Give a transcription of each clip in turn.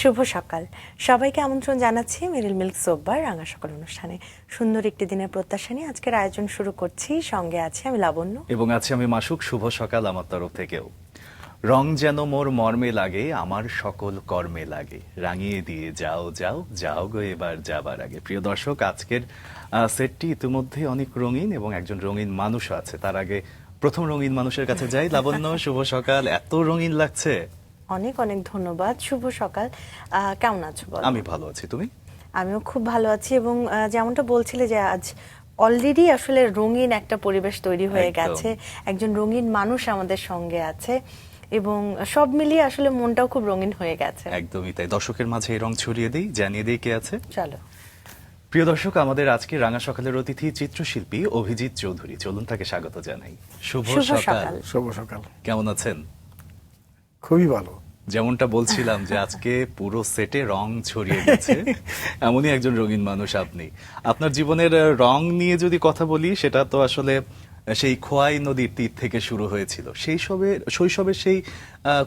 শুভ সকাল সবাইকে আমন্ত্রণ জানাচ্ছি মেরিল মিল্ক সোপবার রাঙা সকাল অনুষ্ঠানে। সুন্দর একটি দিনের প্রত্যাশা নিয়ে আজকের আয়োজন শুরু করছি। সঙ্গে আছি আমি লাবণ্য এবং আছি আমি মাসুক। শুভ সকাল আমার তরফ থেকেও। রং যেন মোর মর্মে লাগে, আমার সকল কর্মে লাগে, রাঙিয়ে দিয়ে যাও যাও যাও গো এবার যাবার আগে। প্রিয় দর্শক, আজকের সেটটি ইতিমধ্যে অনেক রঙিন এবং একজন রঙিন মানুষও আছে। তার আগে প্রথম রঙিন মানুষের কাছে যাই। লাবণ্য, শুভ সকাল। এত রঙিন লাগছে। অনেক অনেক ধন্যবাদ। শুভ সকাল। কেমন আছো বলো? আমি ভালো আছি, তুমি? আমিও খুব ভালো আছি এবং যেমনটা বলছিলে যে আজ অলরেডি আসলে রঙিন একটা পরিবেশ তৈরি হয়ে গেছে। একজন রঙিন মানুষ আমাদের সঙ্গে আছে এবং সব মিলিয়ে আসলে মনটাও খুব রঙিন হয়ে গেছে। একদমই তাই। দর্শকের মাঝে এই রং ছড়িয়ে দিই, জানিয়ে দিই কে আছে। চলো। প্রিয় দর্শক, আমাদের আজকে রাঙা সকালের অতিথি চিত্রশিল্পী অভিজিৎ চৌধুরী। চলুন তাকে স্বাগত জানাই। শুভ সকাল। শুভ সকাল। কেমন আছেন? খুবই ভালো। যেমনটা বলছিলাম যে আজকে পুরো সেটে রং ছড়িয়ে গেছে, এমনই একজন রঙিন মানুষ আপনি। আপনার জীবনের রং নিয়ে যদি কথা বলি, সেটা তো আসলে সেই খোয়াই নদীর তীর থেকে শুরু হয়েছিল। শৈশবের সেই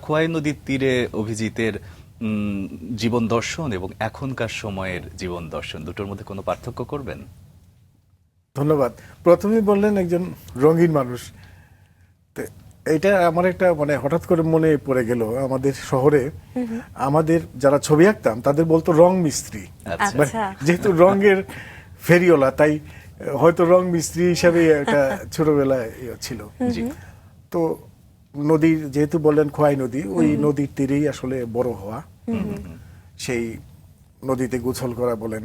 খোয়াই নদীর তীরে অভিজিতের জীবন দর্শন এবং এখনকার সময়ের জীবন দর্শন, দুটোর মধ্যে কোনো পার্থক্য করবেন? ধন্যবাদ। প্রথমেই বললেন একজন রঙিন মানুষ। এটা আমার একটা মানে হঠাৎ করে মনে পড়ে গেল, আমাদের শহরে আমাদের যারা ছবি আঁকতাম তাদের বলতো রং মিস্ত্রি। যেহেতু রঙের ফেরিওয়ালা, তাই হয়তো রং মিস্ত্রি হিসাবে একটা ছোটবেলায় ছিল। তো নদীর, যেহেতু বললেন খোয়াই নদী, ওই নদীর তীরেই আসলে বড় হওয়া। সেই নদীতে গোসল করা বলেন,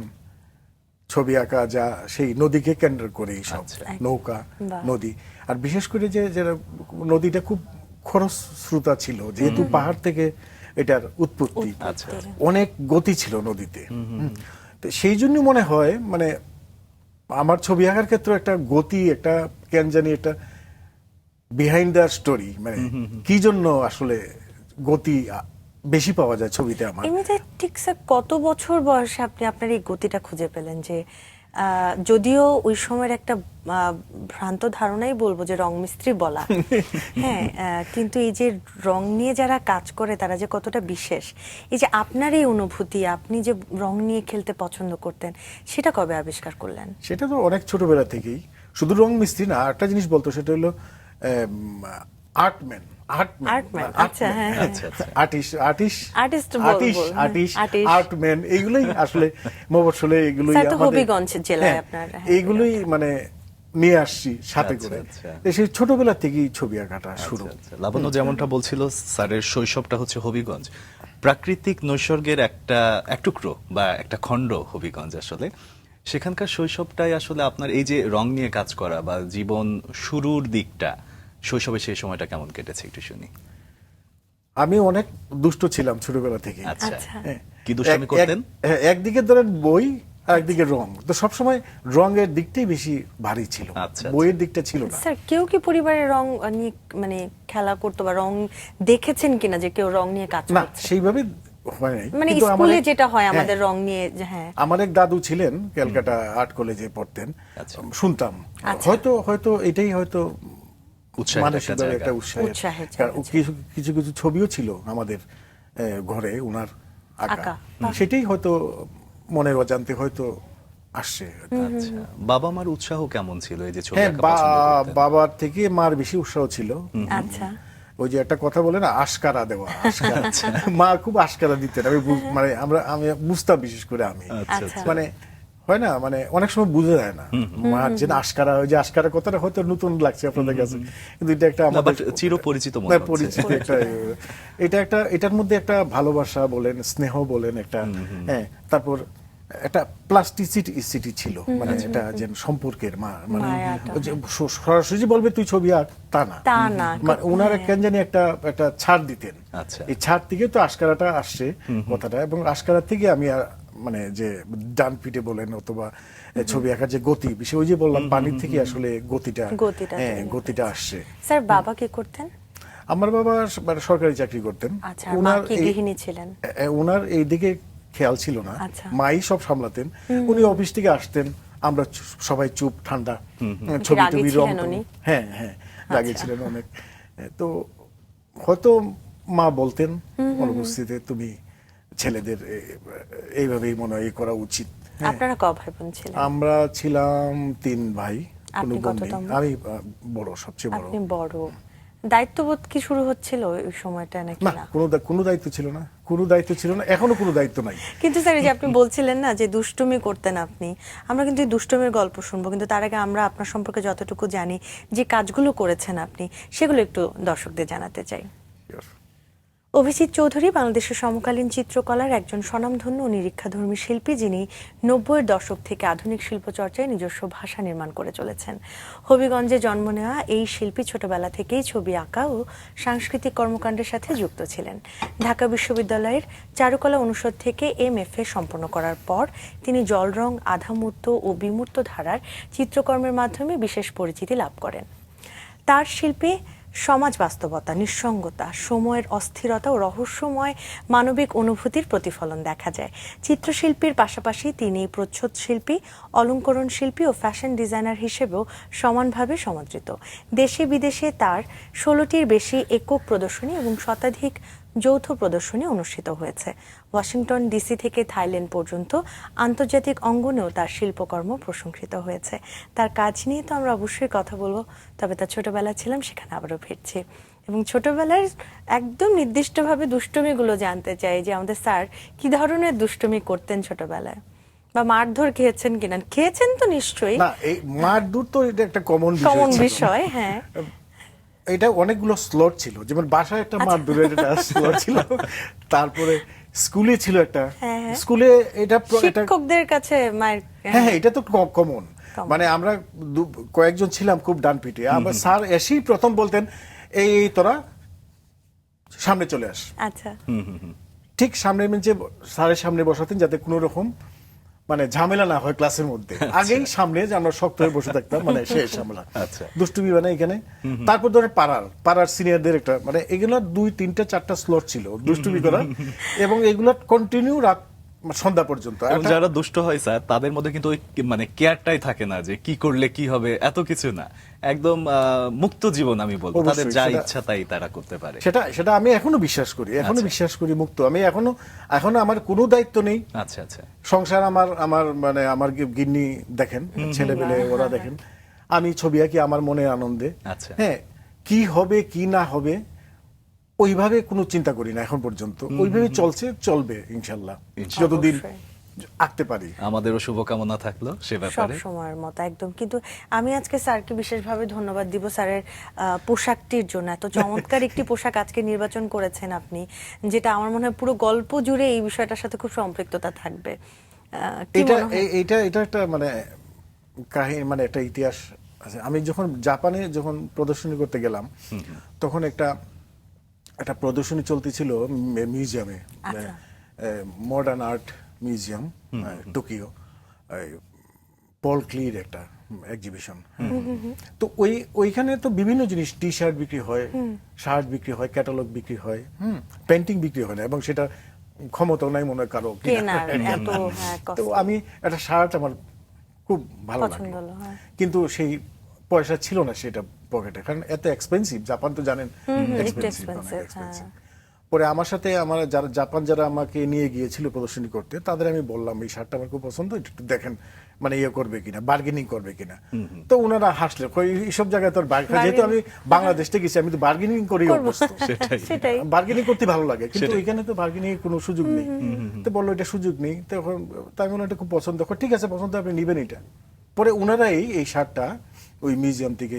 ছবি আঁকা, যা সেই নদীকে কেন্দ্র করেই সব। নৌকা, নদী, আর বিশেষ করে যে নদীটা খুব খরস্রোতা ছিল, যেহেতু পাহাড় থেকে এটার উৎপত্তি, অনেক গতি ছিল নদীতে। তো সেই জন্য মনে হয় মানে আমার ছবি আঁকার ক্ষেত্রে একটা গতি, একটা কেন জানি একটা বিহাইন্ড দ্য স্টোরি, মানে কি জন্য আসলে গতি বেশি পাওয়া যায় ছবিতে আমার। এমনিতে ঠিক স্যার কত বছর বয়সে আপনি আপনার এই গতিটা খুঁজে পেলেন? যে যদিও ওই সময়ের একটা ভ্রান্ত ধারণাই বলবো যে রং মিস্ত্রি বলা, হ্যাঁ, কিন্তু এই যে রং নিয়ে যারা কাজ করে তারা যে কতটা বিশেষ, এই যে আপনার এই অনুভূতি, আপনি যে রং নিয়ে খেলতে পছন্দ করতেন, সেটা কবে আবিষ্কার করলেন? সেটা তো অনেক ছোটবেলা থেকেই। শুধু রং মিস্ত্রি না, একটা জিনিস বলতো, সেটা হলো আর্টম্যান। এইগুলোই আসলে মফস্বলে, এইগুলোই এইগুলোই মানে নিয়ে আসছি সাথে করে। সেই ছোটবেলা থেকেই ছবি আঁকাটা শুরু। লাবণ্য যেমনটা বলছিল, স্যারের শৈশবটা হচ্ছে হবিগঞ্জ। প্রাকৃতিক নৈসর্গের এক টুকরো বা একটা খণ্ড হবিগঞ্জ। আসলে সেখানকার শৈশবটাই আসলে আপনার এই যে রং নিয়ে কাজ করা বা জীবন শুরুর দিকটা, শৈশবে সেই সময়টা কেমন কেটেছে একটু শুনি। আমি অনেক দুষ্ট ছিলাম ছোটবেলা থেকে। কি দুষ্টামি করতেন? একদিকে ধরেন বই, আর একদিকে রং। তো সবসময় রঙের দিকটাই বেশি ভারী ছিল, বইয়ের দিকটা ছিল না। স্যার, কেউ কি পরিবারে রং নিয়ে মানে খেলা করতো বা রং দেখেছেন কিনা যে কেউ রং নিয়ে কাজ করছে? না, সেইভাবে হয় নাই। মানে স্কুলে যেটা হয় আমাদের রং নিয়ে, হ্যাঁ। আমার এক দাদু ছিলেন, ক্যালকাটা আর্ট কলেজে পড়তেন, শুনতাম। হয়তো এটাই হয়তো মানসিকভাবে একটা উৎসাহের। কিছু কিছু ছবিও ছিল আমাদের ঘরে উনার আঁকা, সেটাই হয়তো মনের অজান্তে হয়তো আসছে। বাবা মার উৎসাহ কেমন ছিল এই যে ছবি আঁকা? বাবার থেকে মার বেশি উৎসাহ ছিল। ওই যে একটা কথা বলে না, আশকারা দেওয়া। মা খুব আশকারা দিতেন। আমি বুঝতাম, বিশেষ করে আমি, মানে হয় না, মানে অনেক সময় বুঝে যায় না মার যে আশকারা। ওই যে আশকারা কথাটা হয়তো নতুন লাগছে আপনাদের কাছে, কিন্তু এটা একটা আমাদের চিরপরিচিত এটার মধ্যে একটা ভালোবাসা বলেন, স্নেহ বলেন, একটা, হ্যাঁ, তারপর একটা প্লাস্টিসিটি ছিল, মানে এটা যে সম্পর্কের মানে সরাসরি বলবে তুই ছবি আঁক, তা না। মানে ওনারা কেন জানি একটা ছাড় দিতেন। এই ছাড় থেকে তো আশকারাটা আসছে কথাটা, এবং আশকারা থেকে আমি মানে যে ডান পিঠে বলেন অথবা ছবি আঁকার যে গতি, বিশেষ ওই যে বললাম পানির থেকে আসলে গতিটা আসছে। স্যার, বাবা কি করতেন? আমার বাবা সরকারি চাকরি করতেন। ওনার এই দিকে খেয়াল ছিল না, মাই সব সামলাতেন। উনি অফিস থেকে আসতেন, আমরা সবাই চুপ ঠান্ডা, ছবি টবি রং, হ্যাঁ হ্যাঁ, লাগিয়েছিলেন অনেক। তো হয়তো মা বলতেন অনুপস্থিতিতে, তুমি ছেলেদের এইভাবেই মনে হয় করা উচিত। হ্যাঁ। আপনারা ক ভাই বোন ছিলেন? আমরা ছিলাম 3 ভাই, কোনো আপনি বোন নেই। কততম? আমি বড়, সবচেয়ে বড়। আপনি বড়। দায়িত্ববোধ কি শুরু হচ্ছিল ওই সময়টা নাকি না, না? কোনো দায়িত্ব ছিল না, কোনো দায়িত্ব ছিল না, এখনো কোনো দায়িত্ব নাই। কিন্তু স্যার এই যে আপনি বলছিলেন না যে দুষ্টুমি করতেন আপনি, আমরা কিন্তু এই দুষ্টুমির গল্প শুনবো, কিন্তু তার আগে আমরা আপনার সম্পর্কে যতটুকু জানি, যে কাজগুলো করেছেন আপনি, সেগুলো একটু দর্শকদের জানাতে চাই। অভিজিৎ চৌধুরী বাংলাদেশের সমকালীন চিত্রকলার একজন স্বনামধন্য ও নিরীক্ষাধর্মী শিল্পী, যিনি 90-এর দশক থেকে আধুনিক শিল্পচর্চায় নিজস্ব ভাষা নির্মাণ করে চলেছেন। হবিগঞ্জে জন্ম নেওয়া এই শিল্পী ছোটবেলা থেকেই ছবি আঁকা ও সাংস্কৃতিক কর্মকাণ্ডের সাথে যুক্ত ছিলেন। ঢাকা বিশ্ববিদ্যালয়ের চারুকলা অনুষদ থেকে MFA সম্পন্ন করার পর তিনি জলরং, আধামূর্ত ও বিমূর্ত ধারার চিত্রকর্মের মাধ্যমে বিশেষ পরিচিতি লাভ করেন। তার শিল্পে সমাজ বাস্তবতা, নিঃসঙ্গতা, সময়ের অস্থিরতা ও রহস্যময় মানবিক অনুভূতির প্রতিফলন দেখা যায়। চিত্রশিল্পীর পাশাপাশি তিনি প্রচ্ছদ শিল্পী, অলঙ্করণ শিল্পী ও ফ্যাশন ডিজাইনার হিসেবেও সমানভাবে সমাদৃত। দেশে বিদেশে তার 16টির বেশি একক প্রদর্শনী এবং শতাধিক যৌথ প্রদর্শনী অনুষ্ঠিত হয়েছে। ওয়াশিংটন ডিসি থেকে থাইল্যান্ড পর্যন্ত আন্তর্জাতিক অঙ্গনেও তার শিল্পকর্ম প্রশংসিত হয়েছে। তার কাজ নিয়ে তো আমরা অবশ্যই কথা বলবো, তবে তার ছোটবেলা ছিলাম, সেখানে আবারও ফিরছি এবং ছোটবেলার একদম নির্দিষ্টভাবে দুষ্টুমিগুলো জানতে চাই, যে আমাদের স্যার কি ধরনের দুষ্টুমি করতেন ছোটবেলায়, বা মারধর খেয়েছেন কিনা। খেয়েছেন তো নিশ্চয়ই। না, এই মারধর তো এটা একটা কমন বিষয়। হ্যাঁ, এটা অনেকগুলো স্লট ছিল, যেমন বাসায় একটা মারধরের একটা স্লট ছিল, তারপরে স্কুলে ছিল একটা, স্কুলে এটা শিক্ষকদের কাছে মায়ের। হ্যাঁ, এটা তো কমন। মানে আমরা কয়েকজন ছিলাম খুব ডান পিটে, আবার স্যার এসেই প্রথম বলতেন, এই তোরা সামনে চলে আস। আচ্ছা, ঠিক সামনে বেঞ্চে স্যারের সামনে বসাতেন, যাতে কোনো রকম মানে ঝামেলা না হয় ক্লাসের মধ্যে। আগেই সামনে যে আমরা শক্ত হয়ে বসে থাকতাম, মানে শেষ আমরা দুষ্টুমি মানে এখানে। তারপর ধরে পাড়ার সিনিয়রদের একটা, মানে এগুলো 2, 3, 4টা স্লট ছিল দুষ্টুমি করা, এবং এগুলো কন্টিনিউ রাত সন্ধ্যা পর্যন্ত। এবং যারা দুষ্ট হয় স্যার, তাদের মধ্যে কিন্তু ওই মানে কেয়ারটাই থাকে না যে কি করলে কি হবে, এত কিছু না, একদম মুক্ত জীবন আমি বলবো। তাদের যা ইচ্ছা তাই তারা করতে পারে। সেটা আমি এখনো বিশ্বাস করি, বিশ্বাস করি মুক্ত। আমি এখনো আমার কোনো দায়িত্ব নেই। আচ্ছা আচ্ছা। সংসার আমার মানে আমার গিন্নি দেখেন, ছেলেমেলে ওরা দেখেন, আমি ছবি আঁকি আমার মনে আনন্দে। আচ্ছা। হ্যাঁ, কি হবে কি না হবে ওইভাবে কোনো চিন্তা করি না এখন পর্যন্ত। ওইভাবে চলবে ইনশাল্লাহ, যতদিন আঁকতে পারি। আমাদেরও শুভকামনা থাকলো সে ব্যাপারে, সব সময়ের মতো একদম। কিন্তু আমি আজকে স্যারকে বিশেষভাবে ধন্যবাদ দিব স্যারের পোশাকটির জন্য। এত চমৎকার একটি পোশাক আজকে নির্বাচন করেছেন আপনি, যেটা আমার মনে হয় পুরো গল্প জুড়ে এই বিষয়টার সাথে খুব সম্পৃক্ততা থাকবে। এটা একটা মানে কাহিনী, মানে একটা ইতিহাস আছে। আমি যখন জাপানে প্রদর্শনী করতে গেলাম, তখন একটা প্রদর্শনী চলতেছিল মিউজিয়ামে, মডার্ন আর্ট মিউজিয়াম, টোকিও, পল ক্লির একটা এক্সিবিশন। তো ওইখানে তো বিভিন্ন জিনিস, টি শার্ট বিক্রি হয়, শার্ট বিক্রি হয়, ক্যাটালগ বিক্রি হয়, পেন্টিং বিক্রি হয় না, এবং সেটা ক্ষমতাও নাই মনে হয় কারো। তো আমি একটা শার্ট আমার খুব ভালো লাগলো, কিন্তু সেই পয়সা ছিল না সেটা পকেটে, কারণ এত এক্সপেন্সিভ। জাপান তো জানেন এক্সপেন্সিভ। পরে আমার সাথে যারা আমাকে নিয়ে গিয়েছিল প্রদর্শনী করতে, তাদের আমি বললাম এই শার্টটা আমার খুব পছন্দ, একটু দেখেন, মানে ইয়ে করবে কিনা, বার্গেনিং করবে কিনা। তো ওনারা হাসলে, এইসব জায়গায় তো যেহেতু আমি বাংলাদেশ থেকে গেছি, আমি তো বার্গেনিং করি অভ্যস্ত, বার্গেনিং করতে ভালো লাগে, কিন্তু এখানে তো বার্গেনিং এর কোনো সুযোগ নেই। তো বললো এটা সুযোগ নেই, তখন তাই মনে এটা খুব পছন্দ। ঠিক আছে, পছন্দ, আপনি নিবেন এটা। পরে ওনারাই এই শার্টটা ওই মিউজিয়াম থেকে,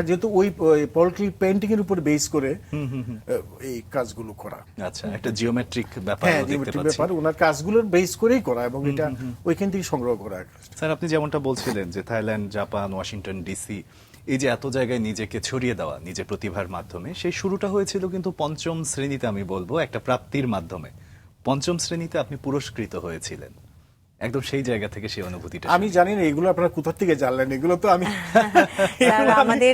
যেহেতু ওই পোল্ট্রি পেইন্টিং এর উপর বেস করে এই কাজগুলো করা। আচ্ছা, একটা জিওমেট্রিক ব্যাপার দেখতে পাচ্ছি। ওনার কাজগুলোর বেস করেই করা, এবং এটা ওইখান থেকে সংগ্রহ করা। স্যার, আপনি যেমনটা বলছিলেন যে থাইল্যান্ড, জাপান, ওয়াশিংটন ডিসি, এই যে এত জায়গায় নিজেকে ছড়িয়ে দেওয়া নিজের প্রতিভার মাধ্যমে, সেই শুরুটা হয়েছিল কিন্তু 5ম শ্রেণীতে, আমি বলবো একটা প্রাপ্তির মাধ্যমে। 5ম শ্রেণীতে আপনি পুরস্কৃত হয়েছিলেন, একদম সেই জায়গা থেকে সেই অনুভূতিটা। আমি জানি না এগুলো আপনারা কোথা থেকে জানলেন, এগুলো তো আমি আমাদের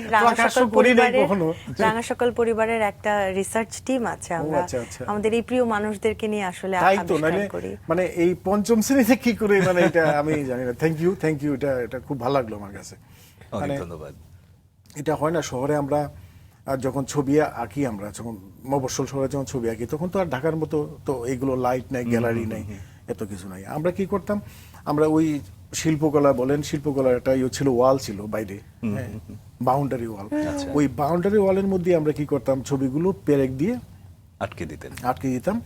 রাঙা সকল পরিবারের একটা রিসার্চ টিম আছে, আমরা আমাদের এই প্রিয় মানুষদেরকে নিয়ে আসলে মানে এই 5ম শ্রেণীতে কি করে, মানে এটা আমি জানি না। থ্যাংক ইউ, এটা খুব ভালো লাগলো আমার কাছে। অনেক ধন্যবাদ। এটা হয় না শহরে, আমরা আর যখন ছবি আঁকি আমরা, যখন মফস্বল শহরে যখন ছবি আঁকি, তখন তো আর ঢাকার মতো তো এইগুলো লাইট নাই, গ্যালারি নাই, এত কিছু নাই। আমরা কি করতাম, আমরা ওই শিল্পকলা বলেন, শিল্পকলার একটা ছিল, ওয়াল ছিল বাইরে, হ্যাঁ, বাউন্ডারি ওয়াল। ওই বাউন্ডারি ওয়ালের মধ্যে আমরা কি করতাম, ছবিগুলো পেরেক দিয়ে আটকে দিতাম।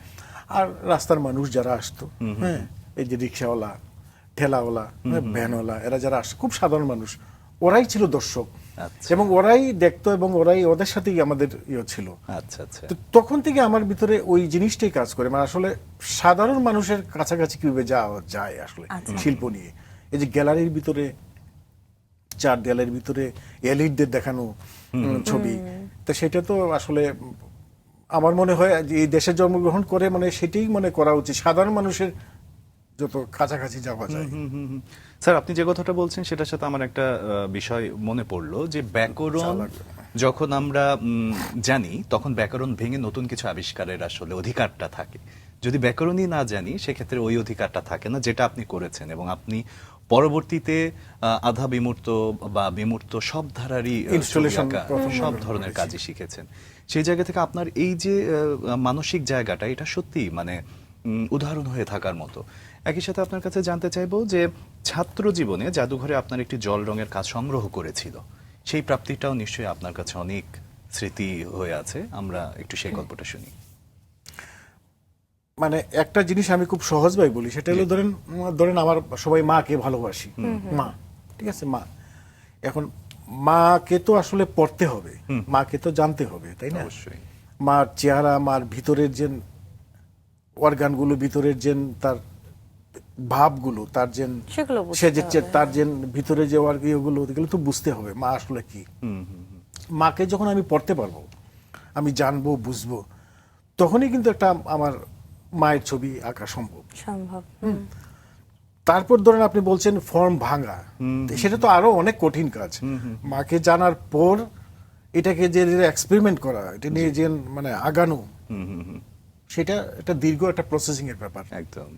আর রাস্তার মানুষ যারা আসতো, হ্যাঁ, এই যে রিক্সাওয়ালা, ঠেলাওয়ালা, ভ্যানওয়ালা, এরা যারা আসতো, খুব সাধারণ মানুষ, ওরাই ছিল দর্শক, এবং ওরাই দেখতো, এবং ওরাই, ওদের সাথেই আমাদের ছিল। তো তখন থেকে আমার ভিতরে ওই জিনিসটাই কাজ করে, মানে আসলে সাধারণ মানুষের কাছাকাছি কিভাবে যাওয়া যায় আসলে শিল্প নিয়ে। এই যে গ্যালারির ভিতরে, চার দেয়ালের ভিতরে এলিটদের দেখানো ছবি, তো সেটা তো আসলে আমার মনে হয় যে এই দেশে জন্মগ্রহণ করে, মানে সেটাই মনে করা উচিত, সাধারণ মানুষের যত কাছাকাছি যাওয়া যায়। স্যার, আপনি যে কথাটা বলছেন সেটার সাথে আমার একটা বিষয় মনে পড়লো, যে ব্যাকরণ যখন আমরা জানি, তখন ব্যাকরণ ভেঙে নতুন কিছু আবিষ্কারের আসলে অধিকারটা থাকে। যদি ব্যাকরণই না জানি, সেক্ষেত্রে ওই অধিকারটা থাকে না, যেটা আপনি করেছেন। এবং আপনি পরবর্তীতে আধা বিমূর্ত বা বিমূর্ত সব ধারারই ইনস্টলেশন, সব ধরনের কাজই শিখেছেন। সেই জায়গা থেকে আপনার এই যে মানসিক জায়গাটা, এটা সত্যি মানে উদাহরণ হয়ে থাকার মতো। একই সাথে আপনার কাছে জানতে চাইবো যে ছাত্র জীবনে জাদুঘরে আপনার একটি জল রঙের কাজ সংগ্রহ করেছিল, সেই প্রাপ্তিটাও নিশ্চয়ই আপনার কাছে অনেক স্মৃতি হয়ে আছে। আমরা একটু সেই গল্পটা শুনি। মানে একটা জিনিস আমি খুব সহজভাবে বলি, সেটা হলো ধরেন আমার সবাই মাকে ভালোবাসি, মা, ঠিক আছে, মা। এখন মাকে তো আসলে পড়তে হবে, মাকে তো জানতে হবে, তাই না? অবশ্যই। মার চেহারা, মার ভিতরের যে অর্গানগুলো, ভিতরের যে তার ভাবগুলো, তার যে সে যে তার যে ভিতরে যে ইয়েগুলো, ওগুলো তো বুঝতে হবে মা আসলে কি। মাকে যখন আমি পড়তে পারবো, আমি জানবো, বুঝবো, তখনই কিন্তু একটা আমার মায়ের ছবি আঁকা সম্ভব। তারপর ধরেন আপনি বলছেন ফর্ম ভাঙা, সেটা তো আরো অনেক কঠিন কাজ। মাকে জানার পর এটাকে যে এক্সপেরিমেন্ট করা, এটা নিয়ে যে মানে আগানো, সেটা একটা দীর্ঘ একটা প্রসেসিং এর ব্যাপার। একদম।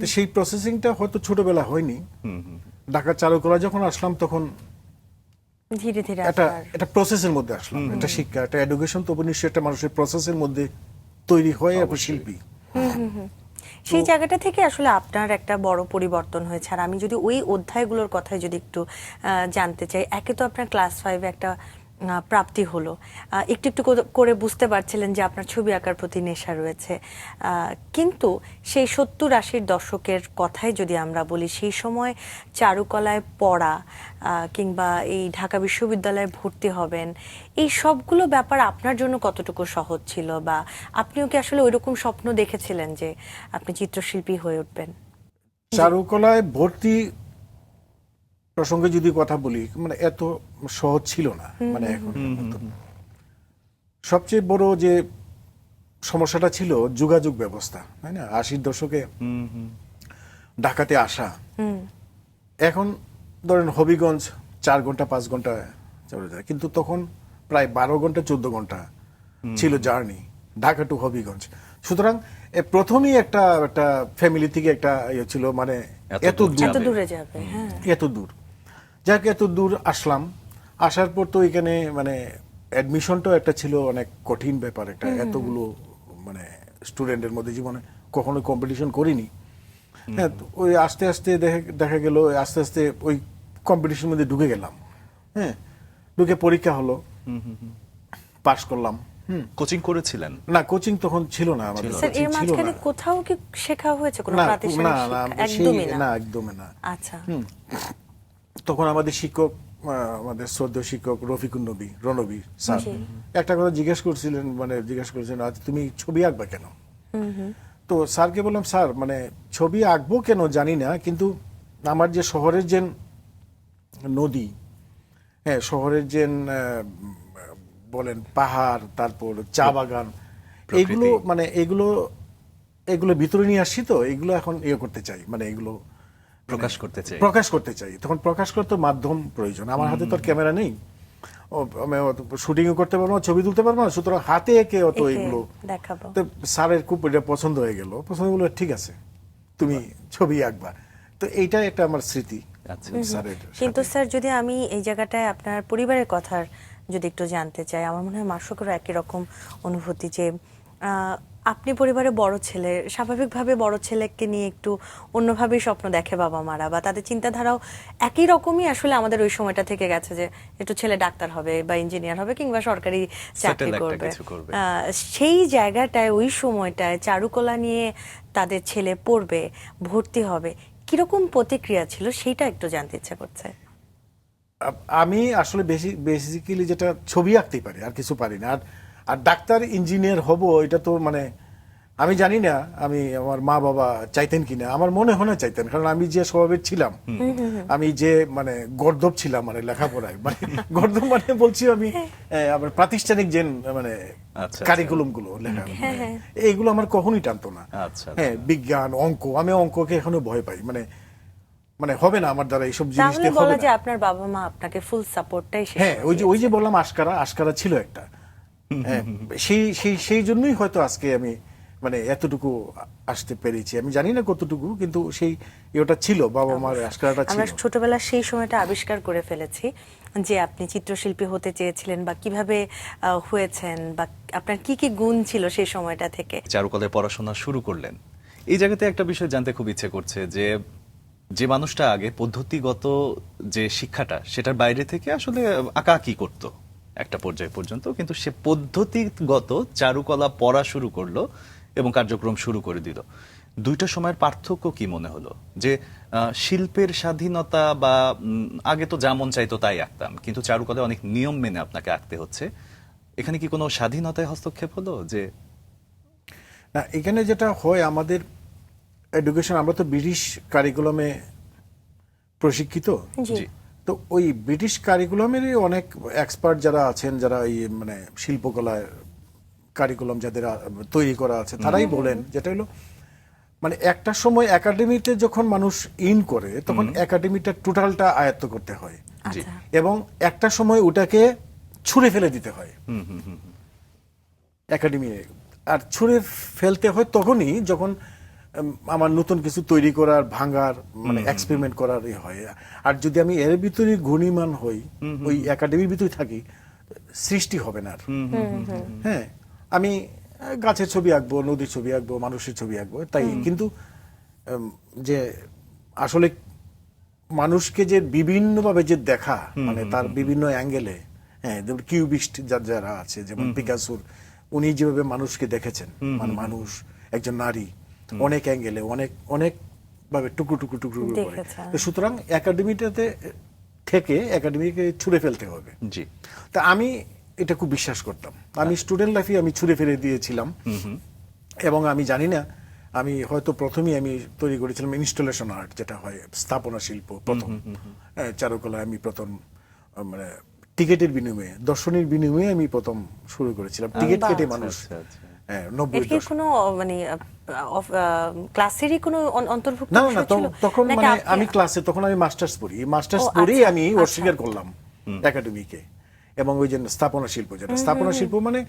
তো সেই প্রসেসিংটা হয়তো ছোটবেলা হয়নি। ঢাকা চারুকলা যখন আসলাম, তখন ধীরে ধীরে একটা প্রসেসের মধ্যে আসলাম, একটা শিক্ষা, একটা এডুকেশন তো নিশ্চয়ই একটা মানুষের প্রসেসের মধ্যে তৈরি হয় একটা শিল্পী। সেই জায়গাটা থেকে আসলে আপনার একটা বড় পরিবর্তন হয়েছে। আর আমি যদি ওই অধ্যায়গুলোর কথাই যদি একটু জানতে চাই, একে তো আপনার ক্লাস 5-এ একটা প্রাপ্তি হলো, একটু একটু করে বুঝতে পারছিলেন যে আপনার ছবি আঁকার প্রতি নেশা রয়েছে, কিন্তু সেই 70-80 দশকের কথাই যদি আমরা বলি, সেই সময় চারুকলায় পড়া কিংবা এই ঢাকা বিশ্ববিদ্যালয়ে ভর্তি হবেন, এই সবগুলো ব্যাপার আপনার জন্য কতটুকু সহজ ছিল, বা আপনিও কি আসলে ওইরকম স্বপ্ন দেখেছিলেন যে আপনি চিত্রশিল্পী হয়ে উঠবেন? চারুকলায় ভর্তি প্রসঙ্গে যদি কথা বলি, মানে এত সহজ ছিল না, মানে এখন সবচেয়ে বড় যে সমস্যাটা ছিল যোগাযোগ ব্যবস্থা, তাই না? 80 দশকে ঢাকাতে আসা, এখন ধরেন হবিগঞ্জ 4 ঘন্টা 5 ঘন্টা চলে যায়, কিন্তু তখন প্রায় 12 ঘন্টা 14 ঘন্টা ছিল জার্নি ঢাকা টু হবিগঞ্জ। সুতরাং প্রথমেই একটা ফ্যামিলি থেকে একটা ইয়ে ছিল, মানে এত দূরে যাবে, এত দূর, যাক এত দূর আসলাম। আসার পর তো এখানে মানে অ্যাডমিশনটাও একটা ছিল অনেক কঠিন ব্যাপার, একটা এতগুলো মানে স্টুডেন্টের মধ্যে জীবনে কখনো কম্পিটিশন করিনি। হ্যাঁ, ওই আস্তে আস্তে দেখা গেল, আস্তে আস্তে ওই কম্পিটিশনের মধ্যে ঢুকে গেলাম। হ্যাঁ, ঢুকে পরীক্ষা হলো, পাস করলাম। কোচিং করেছিলেন? না, কোচিং তখন ছিল না আমাদের। স্যার, এর মাঝখানে কোথাও কি শেখা হয়েছে কোনো প্রাতিষ্ঠানিক শিক্ষা? একদমই না। আচ্ছা। তখন আমাদের শিক্ষক, আমাদের শ্রদ্ধেয় শিক্ষক রফিকুন নবী, রণবী স্যার, একটা কথা জিজ্ঞেস করেছিলেন, আজ তুমি ছবি আঁকবা কেন? তো স্যারকে বললাম, স্যার মানে ছবি আঁকবো কেন জানি না, কিন্তু আমার যে শহরের যে নদী, হ্যাঁ, শহরের যে বলেন পাহাড়, তারপর চা বাগান, এইগুলো মানে এগুলো ভিতরে নিয়ে আসছি, তো এগুলো এখন ইয়ে করতে চাই, মানে এগুলো প্রকাশ করতে চাই। তখন প্রকাশ করতে মাধ্যম প্রয়োজন। আমার হাতে তো ক্যামেরা নেই, শুটিংও করতে পারবো না, ছবি তুলতে পারবো না, সুতরাং হাতে এঁকে অত এগুলো দেখাবো। তো স্যারের খুব এটা পছন্দ হয়ে গেল, পছন্দ হলো, ঠিক আছে তুমি ছবি আঁকবা। তো এইটাই একটা আমার স্মৃতি স্যারের। কিন্তু স্যার, যদি আমি এই জায়গাটায় আপনার পরিবারের কথার যদি একটু জানতে চাই। আমার মনে হয় মাশরুকেরও একই রকম অনুভূতি যে আপনি পরিবারে বড় ছেলে, স্বাভাবিকভাবে বড় ছেলেকে নিয়ে একটু অন্যভাবেই স্বপ্ন দেখে বাবা মারা, বা তাদের চিন্তাধারাও একই রকমই আসলে আমাদের ওই সময়টা থেকে গেছে যে একটু ছেলে ডাক্তার হবে বা ইঞ্জিনিয়ার হবে কিংবা সরকারি চাকরি Settle একটা করবে। কিছু করবে। সেই জায়গাটায় ওই সময়টায় চারুকলা নিয়ে তাদের ছেলে পড়বে, ভর্তি হবে, কিরকম প্রতিক্রিয়া ছিল সেটা একটু জানতে ইচ্ছা করছে। আমি আসলে বেসিক্যালি যেটা ছবি আঁকতেই পারি, আর কিছু পারি না। আর ডাক্তার ইঞ্জিনিয়ার হব এটা তো মানে আমি জানি না আমি আমার মা বাবা চাইতেন কিনা। আমার মনে হয় না চাইতেন, কারণ আমি যে স্বভাবের ছিলাম, আমি যে মানে গর্দভ ছিলাম মানে লেখাপড়ায়, মানে গর্দভ মানে বলছি আমি আমার প্রাতিষ্ঠানিক যে মানে আচ্ছা। কারিকুলাম গুলো লেখা, এইগুলো আমার কখনোই টানতো না। আচ্ছা, হ্যাঁ, বিজ্ঞান, অঙ্ক, আমি অঙ্ককে এখনো ভয় পাই, মানে মানে হবে না আমার দ্বারা, এইসব জিনিস তাহলে দিয়ে হবে বলা না। যে আপনার বাবা মা আপনাকে ফুল সাপোর্টটাই শেষ হ্যাঁ, করে ওই যে দিয়েছে। বললাম আশকারা ছিল একটা। হ্যাঁ, সেই জন্যই হয়তো আজকে আমি মানে এতটুকু আসতে পেরেছি। আমি জানি না কতটুকু, কিন্তু সেই ওটা ছিল, বাবা মার আশকারাটা ছিল। আমরা ছোটবেলার সেই সময়টা আবিষ্কার করে ফেলেছি যে আপনি চিত্রশিল্পী হতে চেয়েছিলেন বা কিভাবে হয়েছেন, বা আপনার কি কি গুণ ছিল সেই সময়টা থেকে। চারুকলায় পড়াশোনা শুরু করলেন, এই জায়গাতে একটা বিষয় জানতে খুব ইচ্ছে করছে যে যে মানুষটা আগে পদ্ধতিগত যে শিক্ষাটা সেটার বাইরে থেকে আসলে আঁকাআঁকি করতো একটা পর্যায় পর্যন্ত, কিন্তু সে পদ্ধতিগত চারুকলা পড়া শুরু করলো এবং কার্যক্রম শুরু করে দিল। দুইটা সময়ের পার্থক্য কি মনে হলো? যে শিল্পের স্বাধীনতা বা আগে তো যা মন চাইতো তাই আঁকতাম, কিন্তু চারুকলায় অনেক নিয়ম মেনে আপনাকে আঁকতে হচ্ছে। এখানে কি কোনো স্বাধীনতায় হস্তক্ষেপ হলো? যে না, এখানে যেটা হয় আমাদের এডুকেশন, আমরা তো ব্রিটিশ কারিকুলামে প্রশিক্ষিত। জি। জি। তো ওই ব্রিটিশ কারিকুলামেরই অনেক এক্সপার্ট যারা আছেন, যারা এই মানে শিল্পকলার কারিকুলাম যাদের তৈরি করা আছে, তারাই বলেন যেটা হলো মানে একটা সময় একাডেমিতে যখন মানুষ ইন করে তখন একাডেমিটা টোটালটা আয়ত্ত করতে হয়, জি। আচ্ছা। এবং একটা সময় ওটাকে ছুঁড়ে ফেলে দিতে হয় একাডেমি। আর ছুঁড়ে ফেলতে হয় তখনই যখন আমার নতুন কিছু তৈরি করার, ভাঙার, মানে এক্সপেরিমেন্ট করার হয়। আর যদি আমি এর ভিতরে গুণীমান হই, ওই একাডেমির ভিতরে থাকি, সৃষ্টি হবে না আর। হ্যাঁ, আমি গাছের ছবি আঁকবো, নদীর ছবি আঁকবো, মানুষের ছবি আঁকবো, তাই। কিন্তু যে আসলে মানুষকে যে বিভিন্নভাবে যে দেখা, মানে তার বিভিন্ন অ্যাঙ্গেলে, হ্যাঁ, কিউবিস্ট যারা আছে, যেমন পিকাসোর, উনি যেভাবে মানুষকে দেখেছেন, মানে মানুষ, একজন নারী, অনেক অ্যাঙ্গেলে, অনেক অনেক ভাবে টুকরো টুকরো টুকরো করে। দেখেছেন। তো সুতরাং একাডেমিটাতে থেকে একাডেমিকে ছুঁড়ে ফেলতে হবে। জি। তা আমি এটা খুব বিশ্বাস করতাম। আমি স্টুডেন্ট লাইফে আমি ছুঁড়ে ফেলে দিয়েছিলাম, এবং আমি জানি না, আমি হয়তো প্রথমেই আমি তৈরি করেছিলাম ইনস্টলেশন আর্ট, যেটা হয় স্থাপনা শিল্প প্রথম। চারুকলায় আমি প্রথম মানে টিকেটের বিনিময়ে, দর্শনের বিনিময়ে আমি প্রথম শুরু করেছিলাম। টিকিট বাহ। কেটে মানুষ, আচ্ছা, আচ্ছা। হ্যাঁ, এর 90 কি কোনো মানে ক্লাসেরই কোনো অন্তর্ভুক্ত না না বিষয় ছিল? তখন নাকি মানে আপনি- আমি ক্লাসে, তখন আমি মাস্টার্স পড়ি, মাস্টার্স ও, পড়েই আচ্ছা, আমি আচ্ছা। অস্বীকার করলাম একাডেমিকে। এবং ওই যে স্থাপনা শিল্প, যেটা স্থাপনা শিল্প মানে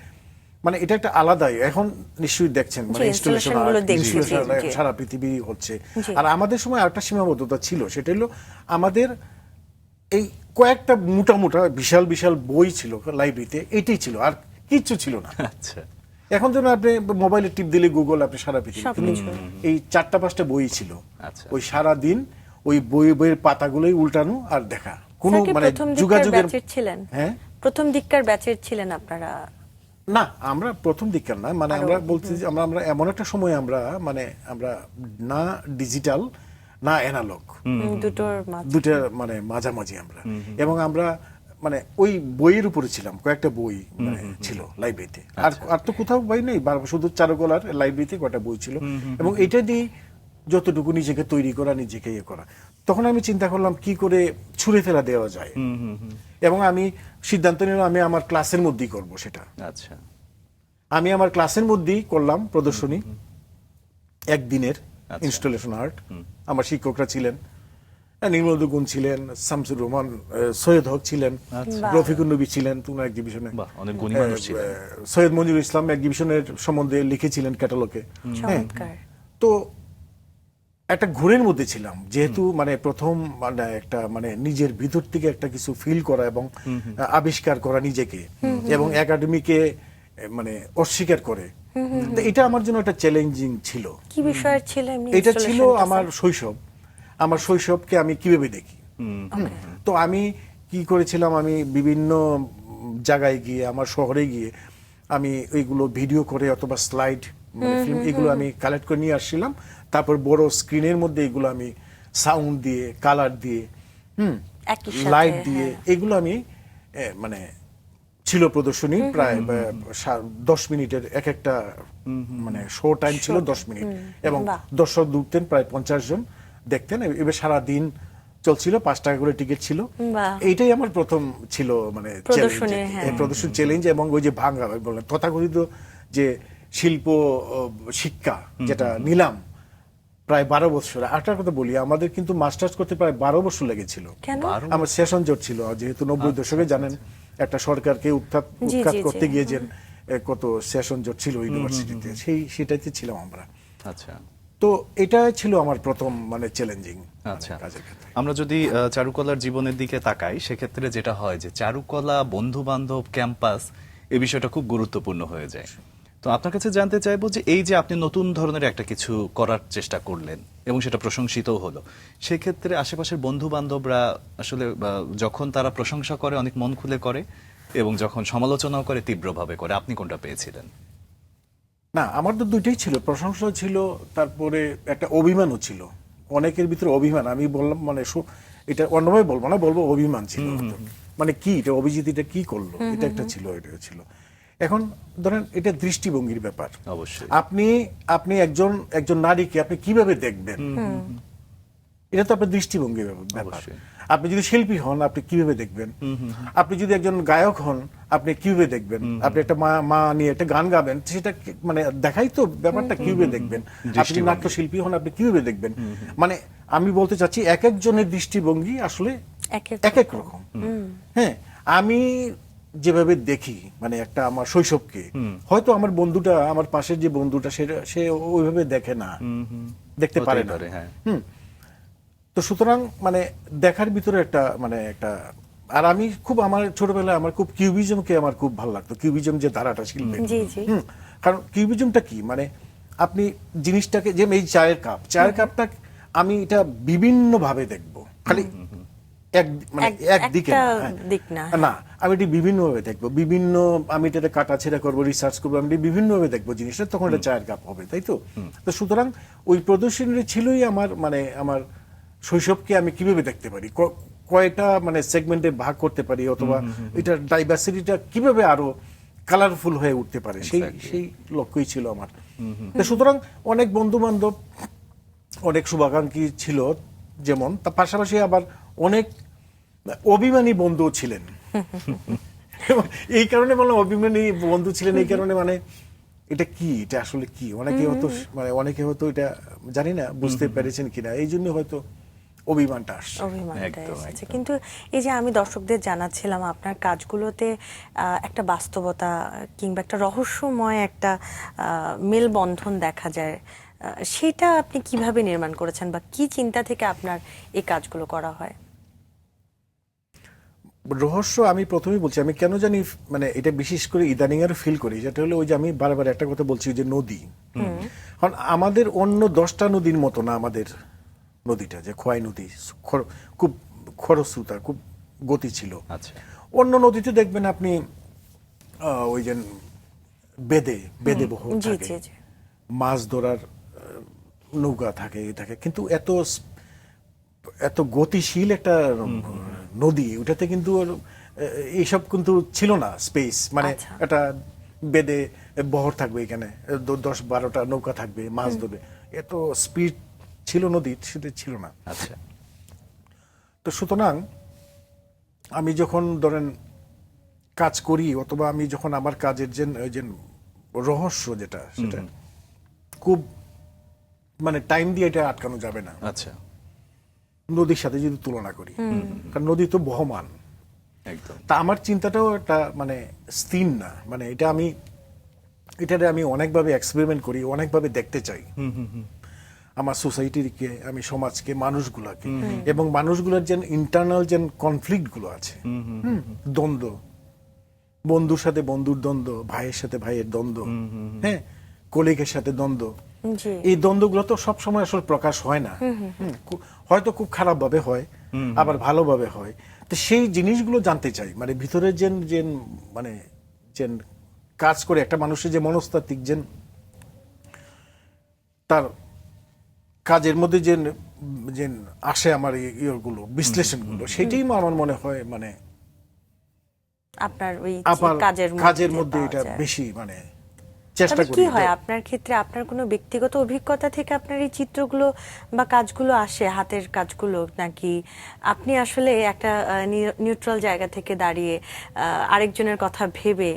মানে এটা একটা আলাদাই। এখন নিশ্চয়ই দেখছেন মানে জি, ইনস্টলেশন installation গুলো আর্ট, দেখছি, ইনস্টলেশন জি, জি। সারা পৃথিবী হচ্ছে। জি। আর আমাদের সময় আরেকটা সীমাবদ্ধতা ছিল, সেটা হলো আমাদের এই কয়েকটা মোটা মোটা বিশাল বিশাল বই ছিল লাইব্রেরিতে, এটাই ছিল, আর কিচ্ছু ছিল না। আচ্ছা। এখন যেন আপনি মোবাইলে টিপ দিলে গুগল, আপনি সারা পৃথিবী। কিন্তু এই 4-5টা বই ছিল, আচ্ছা। ওই সারা দিন ওই বইয়ের পাতাগুলোই উল্টানো আর দেখা, কোনো স্যার কি মানে প্রথম দিককার যোগাযোগের। ব্যাচের ছিলেন? হ্যাঁ, প্রথম দিককার ব্যাচের ছিলেন আপনারা? না, আমরা প্রথম দিককার না, মানে আমরা বলছি যে আমরা এমন একটা সময়, আমরা মানে আমরা না ডিজিটাল না অ্যানালগ, দুটোর মাঝে। দুটা মানে মাঝামাঝি আমরা। এবং আমরা মানে ওই বইয়ের উপরে ছিলাম, কয়েকটা বই মানে ছিল লাইব্রেরিতে। আর তো কোথাও বই নেই, শুধু চারুকলার লাইব্রেরিতে কয়েকটা বই ছিল, এবং এটা দিয়ে যতটুকু নিজেকে তৈরি করা, নিজেকে ইয়ে করা। তখন আমি চিন্তা করলাম কি করে ছুঁড়ে ফেলা দেওয়া যায়, এবং আমি সিদ্ধান্ত নিলাম আমি আমার ক্লাসের মধ্যেই করব সেটা। আচ্ছা। আমি আমার ক্লাসের মধ্যেই করলাম প্রদর্শনী, একদিনের আচ্ছা। Installation art. আমার শিক্ষকরা ছিলেন নির্মল গুণ ছিলেন, শামসুর রহমান, সৈয়দ হক ছিলেন, রফিকুন নবী ছিলেন তোমার এক্সিবিশনে, বাহ, অনেক গুণী মানুষ ছিলেন। সৈয়দ মঞ্জুর ইসলাম এক্সিবিশনের সম্বন্ধে লিখেছিলেন ক্যাটালগে। চমৎকার। তো একটা ঘোরের মধ্যে ছিলাম, যেহেতু মানে প্রথম মানে একটা মানে নিজের ভিতর থেকে একটা কিছু ফিল করা এবং আবিষ্কার করা নিজেকে, এবং একাডেমিকে মানে অস্বীকার করে, তো এটা আমার জন্য একটা চ্যালেঞ্জিং ছিল। কি বিষয়ের ছিল এমনি এটা ছিল installation-টা, আমার স্যার? শৈশব, আমার শৈশবকে আমি কিভাবে দেখি। তো আমি কি করেছিলাম, আমি বিভিন্ন জায়গায় গিয়ে, আমার শহরে গিয়ে আমি ওইগুলো ভিডিও করে অথবা স্লাইড মানে ফিল্ম এগুলো আমি কালেক্ট করে নিয়ে আসছিলাম। তারপর বড় স্ক্রিনের মধ্যে এগুলো আমি সাউন্ড দিয়ে, কালার দিয়ে, একই সাথে, লাইট দিয়ে, হ্যাঁ। এগুলো আমি মানে ছিল প্রদর্শনী প্রায় 10 মিনিটের এক একটা, মানে শো টাইম ছিল 10 মিনিট, এবং বাহ। দর্শক ঢুকতেন প্রায় 50 জন দেখতেন। এবার সারা দিন চলছিল, 5 টাকা করে টিকিট ছিল। বাহ। এইটাই আমার প্রথম ছিল মানে প্রদর্শনী, চ্যালেঞ্জ, হ্যাঁ। প্রদর্শন চ্যালেঞ্জ, এবং ওই যে ভাঙা বললেন তথাকথিত যে শিল্প শিক্ষা যেটা নিলাম প্রায় 12 বছর। আরেকটা কথা বলি, আমাদের কিন্তু মাস্টার্স করতে প্রায় 12 বছর লেগেছিল। কেন? আমার সেশন জট ছিল, যেহেতু 90 দশকে জানেন একটা সরকারকে উৎখাত জি, জি, করতে জি। গিয়ে যে কত সেশন জট ছিল ইউনিভার্সিটিতে, সেটাতে ছিলাম আমরা। আচ্ছা তো এটা ছিল আমার প্রথম মানে চ্যালেঞ্জিং আচ্ছা, কাজের ক্ষেত্রে। আমরা যদি চারুকলার জীবনের দিকে তাকাই, সেক্ষেত্রে যেটা হয় যে চারুকলা, বন্ধু বান্ধব, ক্যাম্পাস, এই বিষয়টা খুব গুরুত্বপূর্ণ হয়ে যায়। তো আপনার কাছে জানতে চাইবো যে এই যে আপনি নতুন ধরনের একটা কিছু করার চেষ্টা করলেন এবং সেটা প্রশংসিতও হলো, সেক্ষেত্রে আশেপাশের বন্ধু বান্ধবরা আসলে যখন তারা প্রশংসা করে অনেক মন খুলে করে, এবং যখন সমালোচনাও করে তীব্রভাবে করে, আপনি কোনটা পেয়েছিলেন? না, আমার তো দুইটাই ছিল, প্রশংসা ছিল, তারপরে একটা অভিমানও ছিল। অনেকের ভিতরে অভিমান, আমি বললাম মানে এটা অন্যভাবে বলবো না, বলবো অভিমান ছিল। মানে কি এটা, অভিজিৎ এটা কি করলো, এটা একটা ছিল, এটা ছিল। এখন ধরেন এটা দৃষ্টিভঙ্গির ব্যাপার। অবশ্যই। আপনি একজন নারীকে আপনি কিভাবে দেখবেন, এটা তো আপনার দৃষ্টিভঙ্গির ব্যাপার। অবশ্যই। আপনি যদি শিল্পী হন আপনি কিভাবে দেখবেন, আপনি যদি একজন গায়ক হন আপনি কিভাবে দেখবেন, আপনি একটা মা নিয়ে একটা গান গাবেন, সেটা মানে দেখাই তো ব্যাপারটা কিভাবে দেখবেন। আপনি নাট্যশিল্পী হন আপনি কিভাবে দেখবেন, মানে আমি বলতে চাচ্ছি এক একজনের দৃষ্টিভঙ্গি আসলে এক এক রকম। হ্যাঁ, আমি যেভাবে দেখি মানে একটা আমার শৈশবকে, হয়তো আমার বন্ধুটা, আমার পাশের যে বন্ধুটা, সে ওইভাবে দেখে না, দেখতে পারে না। হ্যাঁ। তো সুতরাং মানে দেখার ভিতরে একটা মানে একটা, আর আমি খুব আমার ছোটবেলায় আমার খুব কিউবিজমকে আমার খুব ভালো লাগতো, কিউবিজম যে ধারাটা শিল্পে। জি, জি। কারণ কিউবিজমটা কি মানে আপনি জিনিসটাকে, যে এই চায়ের কাপটা আমি এটা বিভিন্ন ভাবে দেখবো, খালি একদিকে একটা না, দিক না। না, আমি এটি বিভিন্ন ভাবে দেখবো, আমি এটাতে কাটাছেড়া করবো, রিসার্চ করবো, আমি বিভিন্ন ভাবে দেখবো জিনিসটা, তখন এটা চায়ের কাপ হবে, তাই তো? তো সুতরাং ওই প্রদর্শনী ছিলই আমার মানে আমার শৈশবকে আমি কিভাবে দেখতে পারি, কয়টা মানে সেগমেন্টে ভাগ করতে পারি, অথবা এটা ডাইভার্সিটিটা কিভাবে আরো কালারফুল হয়ে উঠতে পারে, সেই লক্ষ্যই ছিল আমার। তো সুতরাং অনেক বন্ধু বান্ধব, অনেক শুভাকাঙ্ক্ষী ছিল, যেমন তার পাশাপাশি আবার অনেক অভিমানী বন্ধু ছিলেন। এই কারণে বললাম অভিমানী বন্ধু ছিলেন, এই কারণে মানে এটা কি, এটা আসলে কি, অনেকে হয়তো এটা জানি না বুঝতে পেরেছেন কিনা, এই জন্য হয়তো অভিমানটা আসছে। অভিমানটা একদম, এসেছে। একদম। কিন্তু এই যে আমি দর্শকদের জানাচ্ছিলাম আপনার কাজগুলোতে একটা বাস্তবতা কিংবা একটা রহস্যময় একটা মেলবন্ধন দেখা যায়, সেটা আপনি কিভাবে নির্মাণ করেছেন বা কি চিন্তা থেকে আপনার এই কাজগুলো করা হয়? রহস্য আমি প্রথমেই বলছি, আমি কেন জানি মানে এটা বিশেষ করে ইদানিং আর ফিল করি, যেটা হলো ওই যে আমি বারবার একটা কথা বলছি, যে নদী, কারণ আমাদের অন্য 10টা নদীর মতো না আমাদের নদীটা, যে খোয়াই নদী, খুব খরস্রোতা, খুব গতি ছিল। আচ্ছা। অন্য নদীতে দেখবেন আপনি ওই যে বেদে বহ জি, থাকে, জি, জি। মাছ ধরার নৌকা থাকে, কিন্তু এত গতিশীল একটা নদী, ওটাতে কিন্তু এইসব কিন্তু ছিল না স্পেস, মানে আচ্ছা। একটা বেদে বহর থাকবে, এখানে 10-12টা নৌকা থাকবে, মাছ ধরবে, এত স্পিড ছিল নদীর, সেটা ছিল না। আচ্ছা। তো সুতরাং আমি যখন ধরেন কাজ করি, অথবা আমি যখন আমার কাজের যে রহস্য যেটা, সেটা খুব মানে টাইম দিয়ে এটা আটকানো যাবে না আচ্ছা। নদীর সাথে যদি তুলনা করি, কারণ নদী তো বহমান। একদম। তা আমার চিন্তাটাও একটা মানে স্থির না, মানে এটাতে আমি অনেকভাবে এক্সপেরিমেন্ট করি, অনেকভাবে দেখতে চাই। আমার সোসাইটিকে, আমি সমাজকে, মানুষগুলাকে, এবং মানুষগুলোর যে ইন্টারনাল যে কনফ্লিক্ট গুলো আছে, দ্বন্দ্ব, বন্ধুর সাথে বন্ধুর দ্বন্দ্ব, ভাইয়ের সাথে ভাইয়ের দ্বন্দ্ব, হ্যাঁ, কলিগের সাথে দ্বন্দ্ব, জি এই দ্বন্দ্বগুলো তো সবসময় আসলে প্রকাশ হয় না। হয়তো খুব খারাপ ভাবে হয়, আবার ভালোভাবে হয়। তো সেই জিনিসগুলো জানতে চাই, মানে ভিতরে যে যে মানে যে কাজ করে একটা মানুষের যে মনস্তাত্ত্বিক যে তার কাজের মধ্যে যে যে আসে আমার ইয়েগুলো, বিশ্লেষণগুলো, সেটাই আমার মনে হয় মানে আপনার ওই আমার কাজের মধ্যে পাওয়া এটা যায়। বেশি মানে চেষ্টা তবে করি। কি হয় আপনার ক্ষেত্রে, আপনার কোনো ব্যক্তিগত অভিজ্ঞতা থেকে আপনার এই চিত্রগুলো বা কাজগুলো আসে, হাতের কাজগুলো, নাকি আপনি আসলে একটা নিউট্রাল জায়গা থেকে দাঁড়িয়ে আরেকজনের কথা ভেবে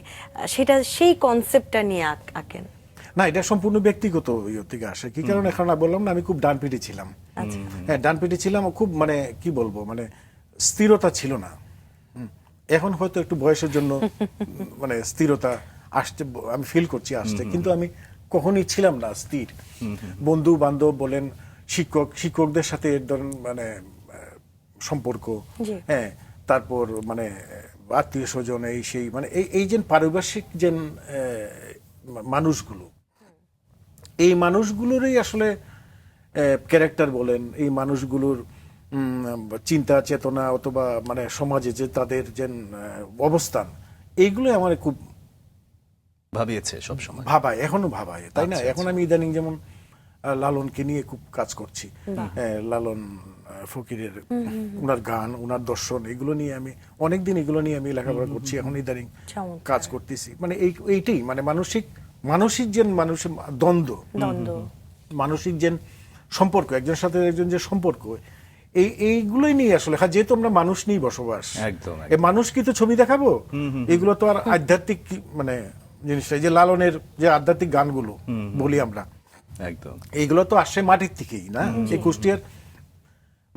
সেটা সেই কনসেপ্টটা নিয়ে আঁকেন? না, এটা সম্পূর্ণ ব্যক্তিগত ইয়ে থেকে আসে। কি কারণ এখন বললাম না, আমি খুব ডানপিটে ছিলাম। হ্যাঁ, ডানপিটে ছিলাম, খুব মানে কি বলবো, মানে স্থিরতা ছিল না। এখন হয়তো একটু বয়সের জন্য মানে স্থিরতা আসছে, আমি ফিল করছি আসছে, কিন্তু আমি কখনোই ছিলাম না স্থির। বন্ধু বান্ধব বলেন, শিক্ষকদের সাথে ধরেন মানে সম্পর্ক, জি। হ্যাঁ, তারপর মানে আত্মীয় স্বজন, এই সেই মানে এই যে পারিপার্শ্বিক যে মানুষগুলো, এই মানুষগুলোরই আসলে ক্যারেক্টার বলেন, এই মানুষগুলোর চিন্তা চেতনা অথবা মানে সমাজে যে তাদের যে অবস্থান, এইগুলো আমার খুব ভাবিয়েছে সবসময়। ভাবায়, এখনো ভাবায়, তাই না? আচ্ছা, এখন আমি ইদানিং যেমন লালনকে নিয়ে খুব কাজ করছি। লালন ফকিরের উনার গান, উনার দর্শন, এগুলো নিয়ে আমি অনেকদিন এগুলো নিয়ে আমি লেখাপড়া করছি। এখন ইদানিং চমৎকার। কাজ করতেছি, মানে এইটাই মানে মানসিক যে মানুষের দ্বন্দ্ব, মানসিক যে সম্পর্ক, একজনের সাথে একজন যে সম্পর্ক, এইগুলোই নিয়ে আসলে, হ্যাঁ, যেহেতু আমরা মানুষ নিয়েই বসবাস, একদম, একদম। এই মানুষ কি তো ছবি দেখাবো? এগুলো তো আর আধ্যাত্মিক মানে জিনিসটা, এই যে লালনের যে আধ্যাত্মিক গানগুলো বলি আমরা, একদম। এইগুলো তো আসছে মাটির থেকেই, না? এই কুষ্টিয়ার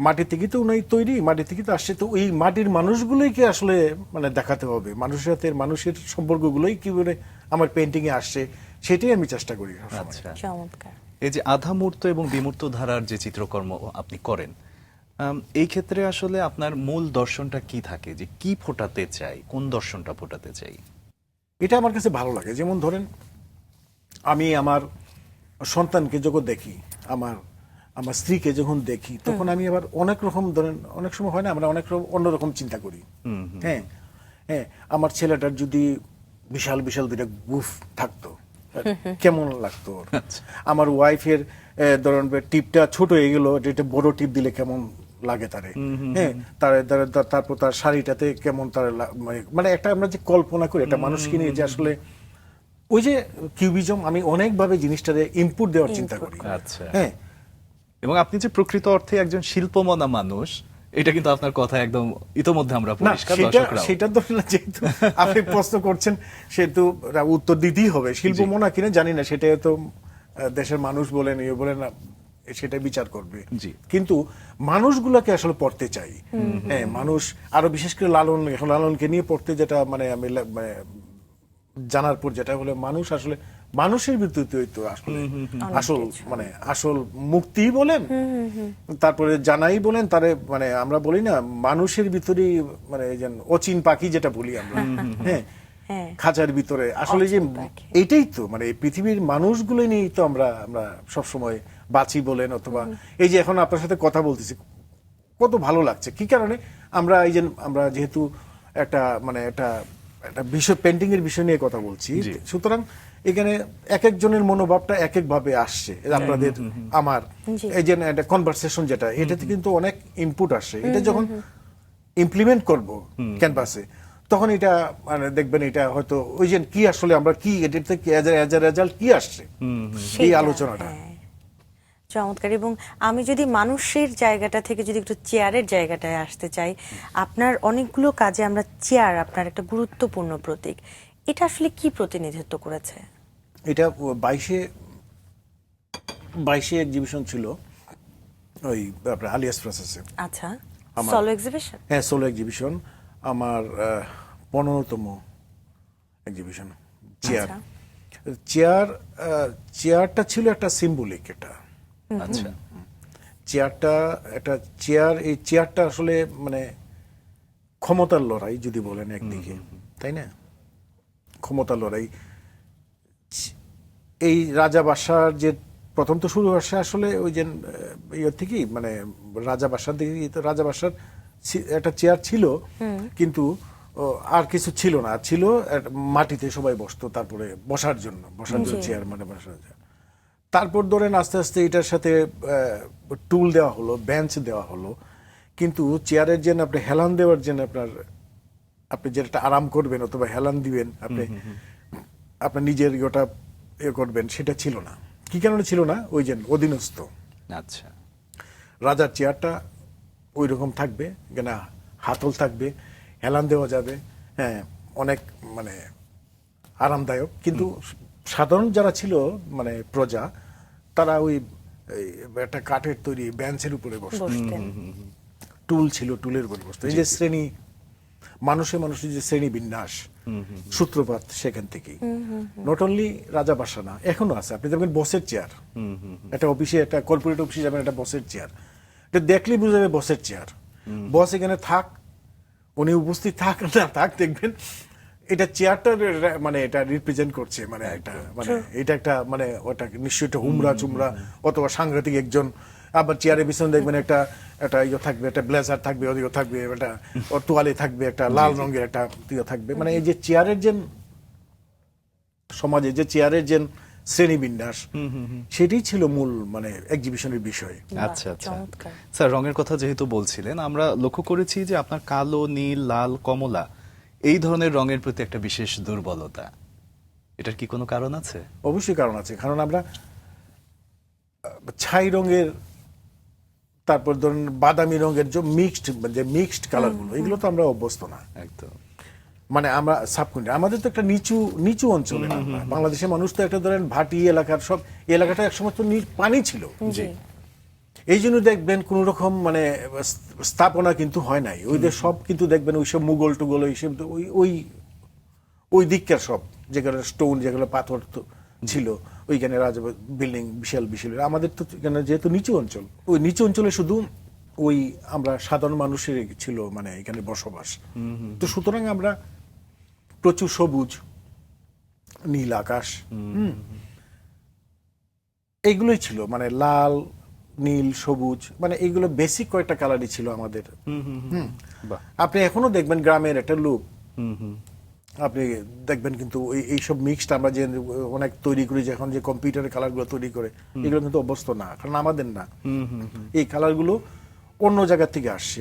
মাটির থেকেই তো উনি তৈরি, মাটির থেকে তো আসছে। তো এই মাটির মানুষগুলোই কি আসলে মানে দেখাতে হবে, মানুষের সাথে মানুষের সম্পর্কগুলোই কি করে আমার পেন্টিং এ আসছে, সেটাই আমি চেষ্টা করি সবসময়। আচ্ছা, চমৎকার। এই যে আধা মূর্ত এবং বিমূর্ত ধারার যে চিত্রকর্ম আপনি করেন, এই ক্ষেত্রে আসলে আপনার মূল দর্শনটা কি থাকে, যে কি ফোটাতে চাই, কোন দর্শনটা ফোটাতে চাই? এটা আমার কাছে ভালো লাগে। যেমন ধরেন, আমি আমার সন্তানকে যখন দেখি, আমার স্ত্রীকে যখন দেখি, তখন আমি আবার অনেক রকম, ধরেন অনেক সময় হয় না, আমরা অনেক রকম অন্যরকম চিন্তা করি। হ্যাঁ, হ্যাঁ, আমার ছেলেটার যদি বিশাল বিশাল দুইটা গুফ থাকতো, কেমন লাগতো ওর? আমার ওয়াইফের ধরেন টিপটা ছোট হয়ে গেল, এটা বড় টিপ দিলে কেমন লাগে তারে? হ্যাঁ, তারপর তার শাড়িটাতে কেমন তার মানে একটা আমরা যে কল্পনা করি একটা মানুষকে নিয়ে, যে আসলে ওই যে কিউবিজম, আমি অনেকভাবে জিনিসটাতে ইনপুট দেওয়ার চিন্তা করি। আচ্ছা। হ্যাঁ, এবং আপনি যে প্রকৃত অর্থে একজন শিল্পমনা মানুষ, এটা কিন্তু আপনার কথা একদম ইতোমধ্যে আমরা না, পরিষ্কার, দর্শকরাও। সেটা ধরে না, যেহেতু আপনি প্রশ্ন করছেন, সেহেতু উত্তর দিতেই হবে। শিল্পমনা কিনা জানি না, সেটা তো দেশের মানুষ বলেন, ইয়ে বলেন না, সেটা বিচার করবে। জি। কিন্তু মানুষগুলোকে আসলে পড়তে চাই। হ্যাঁ, মানুষ, আরো বিশেষ করে লালনকে নিয়ে পড়তে যেটা মানে আমি মানে জানার পর যেটা হলো, মানুষ আসলে মানুষের ভিতরে তো আসলে আসল মানে আসল মুক্তি বলেন, তারপরে জানাই বলেন, তারে মানে আমরা বলি না, মানুষের ভিতরেই মানে যেন অচিন পাখি যেটা বলি আমরা, হ্যাঁ, খাঁচার ভিতরে আসলে যে এইটাই তো মানে পৃথিবীর মানুষগুলো নিয়েই তো আমরা সবসময় বাঁচি বলেন, অথবা এই যে এখন আপনার সাথে কথা বলতেছি, কত ভালো লাগছে। কি কারণে? আমরা এই যে আমরা যেহেতু একটা মানে একটা বিষয়, পেন্টিং এর বিষয় নিয়ে কথা বলছি, সুতরাং এখানে এক একজনের মনোভাবটা এক এক ভাবে আসছে। আপনাদের আমার এই যে একটা কনভারসেশন যেটা, এটাতে কিন্তু অনেক ইনপুট আসে। এটা যখন ইমপ্লিমেন্ট করব ক্যানভাসে, তখন এটা মানে দেখবেন, এটা হয়তো ওই যে কি আসলে আমরা কি এটার থেকে এজ এ রেজাল্ট কি আসছে, এই আলোচনাটা। চমৎকার। এবং আমি যদি মানুষের জায়গাটা থেকে যদি একটু চেয়ারের জায়গাটায় আসতে চাই, আপনার অনেকগুলো কাজে আমরা চেয়ার আপনার একটা গুরুত্বপূর্ণ প্রতীক। এটা আসলে কি প্রতিনিধিত্ব করেছে? এটা 22 এক্সিবিশন ছিল ওই আপনার আলিয়াস প্রসেসে। আচ্ছা, সোলো এক্সিবিশন। হ্যাঁ, সোলো এক্সিবিশন আমার 15তম এক্সিবিশন। চেয়ারটা ছিল একটা সিম্বলিক, এটা আচ্ছা। চেয়ারটা একটা চেয়ার, এই চেয়ারটা আসলে মানে ক্ষমতার লড়াই যদি বলেন একদিকে, তাই না? ক্ষমতার লড়াই। এই রাজা বাদশার যে প্রথম তো শুরু হচ্ছে আসলে ওই যে ইয়ে থেকেই, মানে রাজা বাদশার দিকে, রাজা বাদশার একটা চেয়ার ছিল, কিন্তু আর কিছু ছিল না, ছিল মাটিতে সবাই বসতো, তারপরে বসার জন্য চেয়ার, মানে বসার জন্য। তারপর ধরেন আস্তে আস্তে এটার সাথে টুল দেওয়া হলো, বেঞ্চ দেওয়া হলো, কিন্তু চেয়ারের জন্য আপনি হেলান দেওয়ার জন্য আপনি যেটা আরাম করবেন অথবা হেলান দিবেন, আপনি আপনার নিজের ইয়েটা করবেন, সেটা ছিল না। কি কারণে ছিল না? ওই যে অধীনস্থ। আচ্ছা। রাজার চেয়ারটা ওই রকম থাকবে, কেনা হাতল থাকবে, হেলান দেওয়া যাবে, হ্যাঁ, অনেক মানে আরামদায়ক। কিন্তু সাধারণ যারা ছিল মানে প্রজা, তারা ওই একটা কাঠের তৈরি বেঞ্চের উপরে বসতো, বসতেন। টুল ছিল, টুলের উপরে বসতো। এই যে শ্রেণী, মানুষের যে শ্রেণী বিন্যাস, সূত্রপাত সেখান থেকেই। নট অনলি রাজা বাসা না, এখনো আছে। আপনি দেখবেন বসের চেয়ার, একটা অফিসে, একটা কর্পোরেট অফিসে যাবেন, একটা বসের চেয়ার, এটা দেখলেই বুঝা যাবে বসের চেয়ার। বস এখানে থাক, উনি উপস্থিত থাক না থাক, দেখবেন এটা চেয়ারটা মানে এটা রিপ্রেজেন্ট করছে, মানে একটা মানে এটা একটা মানে ওটা নিশ্চয়ই একটা হুমরা চুমরা অথবা সাংঘাতিক একজন। আবার চেয়ারের পিছনে দেখবেন একটা একটা ইয়ে থাকবে, একটা ব্লেজার থাকবে, ওদিকে থাকবে একটা তোয়ালে থাকবে, একটা লাল রঙের একটা ইয়ে থাকবে। মানে এই যে চেয়ারের যে সমাজে যে চেয়ারের যে শ্রেণীবিন্যাস, সেটাই ছিল মূল মানে এক্সিবিশনের বিষয়। আচ্ছা আচ্ছা। চমৎকার। স্যার, রঙের কথা যেহেতু বলছিলেন, আমরা লক্ষ্য করেছি যে আপনার কালো, নীল, লাল, কমলা এই ধরনের রঙের প্রতি একটা বিশেষ দুর্বলতা। এটার কি কোনো কারণ আছে? অবশ্যই কারণ আছে, কারণ আমরা ছাই রঙের, তারপর ধরুন বাদামি রঙের যে মিক্সড কালার গুলো, এগুলো তো আমরা অভ্যস্ত না। একদম। মানে আমরা সাবকন্টিনেন্ট, আমাদের তো একটা নিচু অঞ্চলে, বাংলাদেশের মানুষ তো একটা ধরেন ভাটি এলাকার, সব এলাকাটা একসময় তো পানি ছিল। জি। এই জন্য দেখবেন কোন রকম মানে স্থাপনা কিন্তু হয় নাই ওইদের, সব কিন্তু দেখবেন ওইসব মুঘল টুগল ওইসব ওই ওই ওই দিককার সব যেগুলো স্টোন, যেগুলো পাথর তো ছিল, ওইখানে রাজা বিল্ডিং বিশাল বিশাল। আমাদের তো এখানে যেহেতু নিচু অঞ্চল, ওই নিচু অঞ্চলে শুধু ওই আমরা সাধারণ মানুষের ছিল মানে এখানে বসবাস। তো সুতরাং আমরা প্রচুর সবুজ, নীল আকাশ, এইগুলোই ছিল, মানে লাল, নীল, সবুজ, মানে এইগুলো বেসিক কয়েকটা কালারই ছিল আমাদের। বাহ। আপনি এখনো দেখবেন গ্রামের একটা লুক, আপনি দেখবেন কিন্তু এইসব মিক্সড আমরা যে অনেক তৈরি করি, যে এখন যে কম্পিউটারের কালারগুলো তৈরি করে, এগুলো কিন্তু অভ্যস্ত না, কারণ আমাদের না। এই কালারগুলো অন্য জায়গা থেকে আসছে,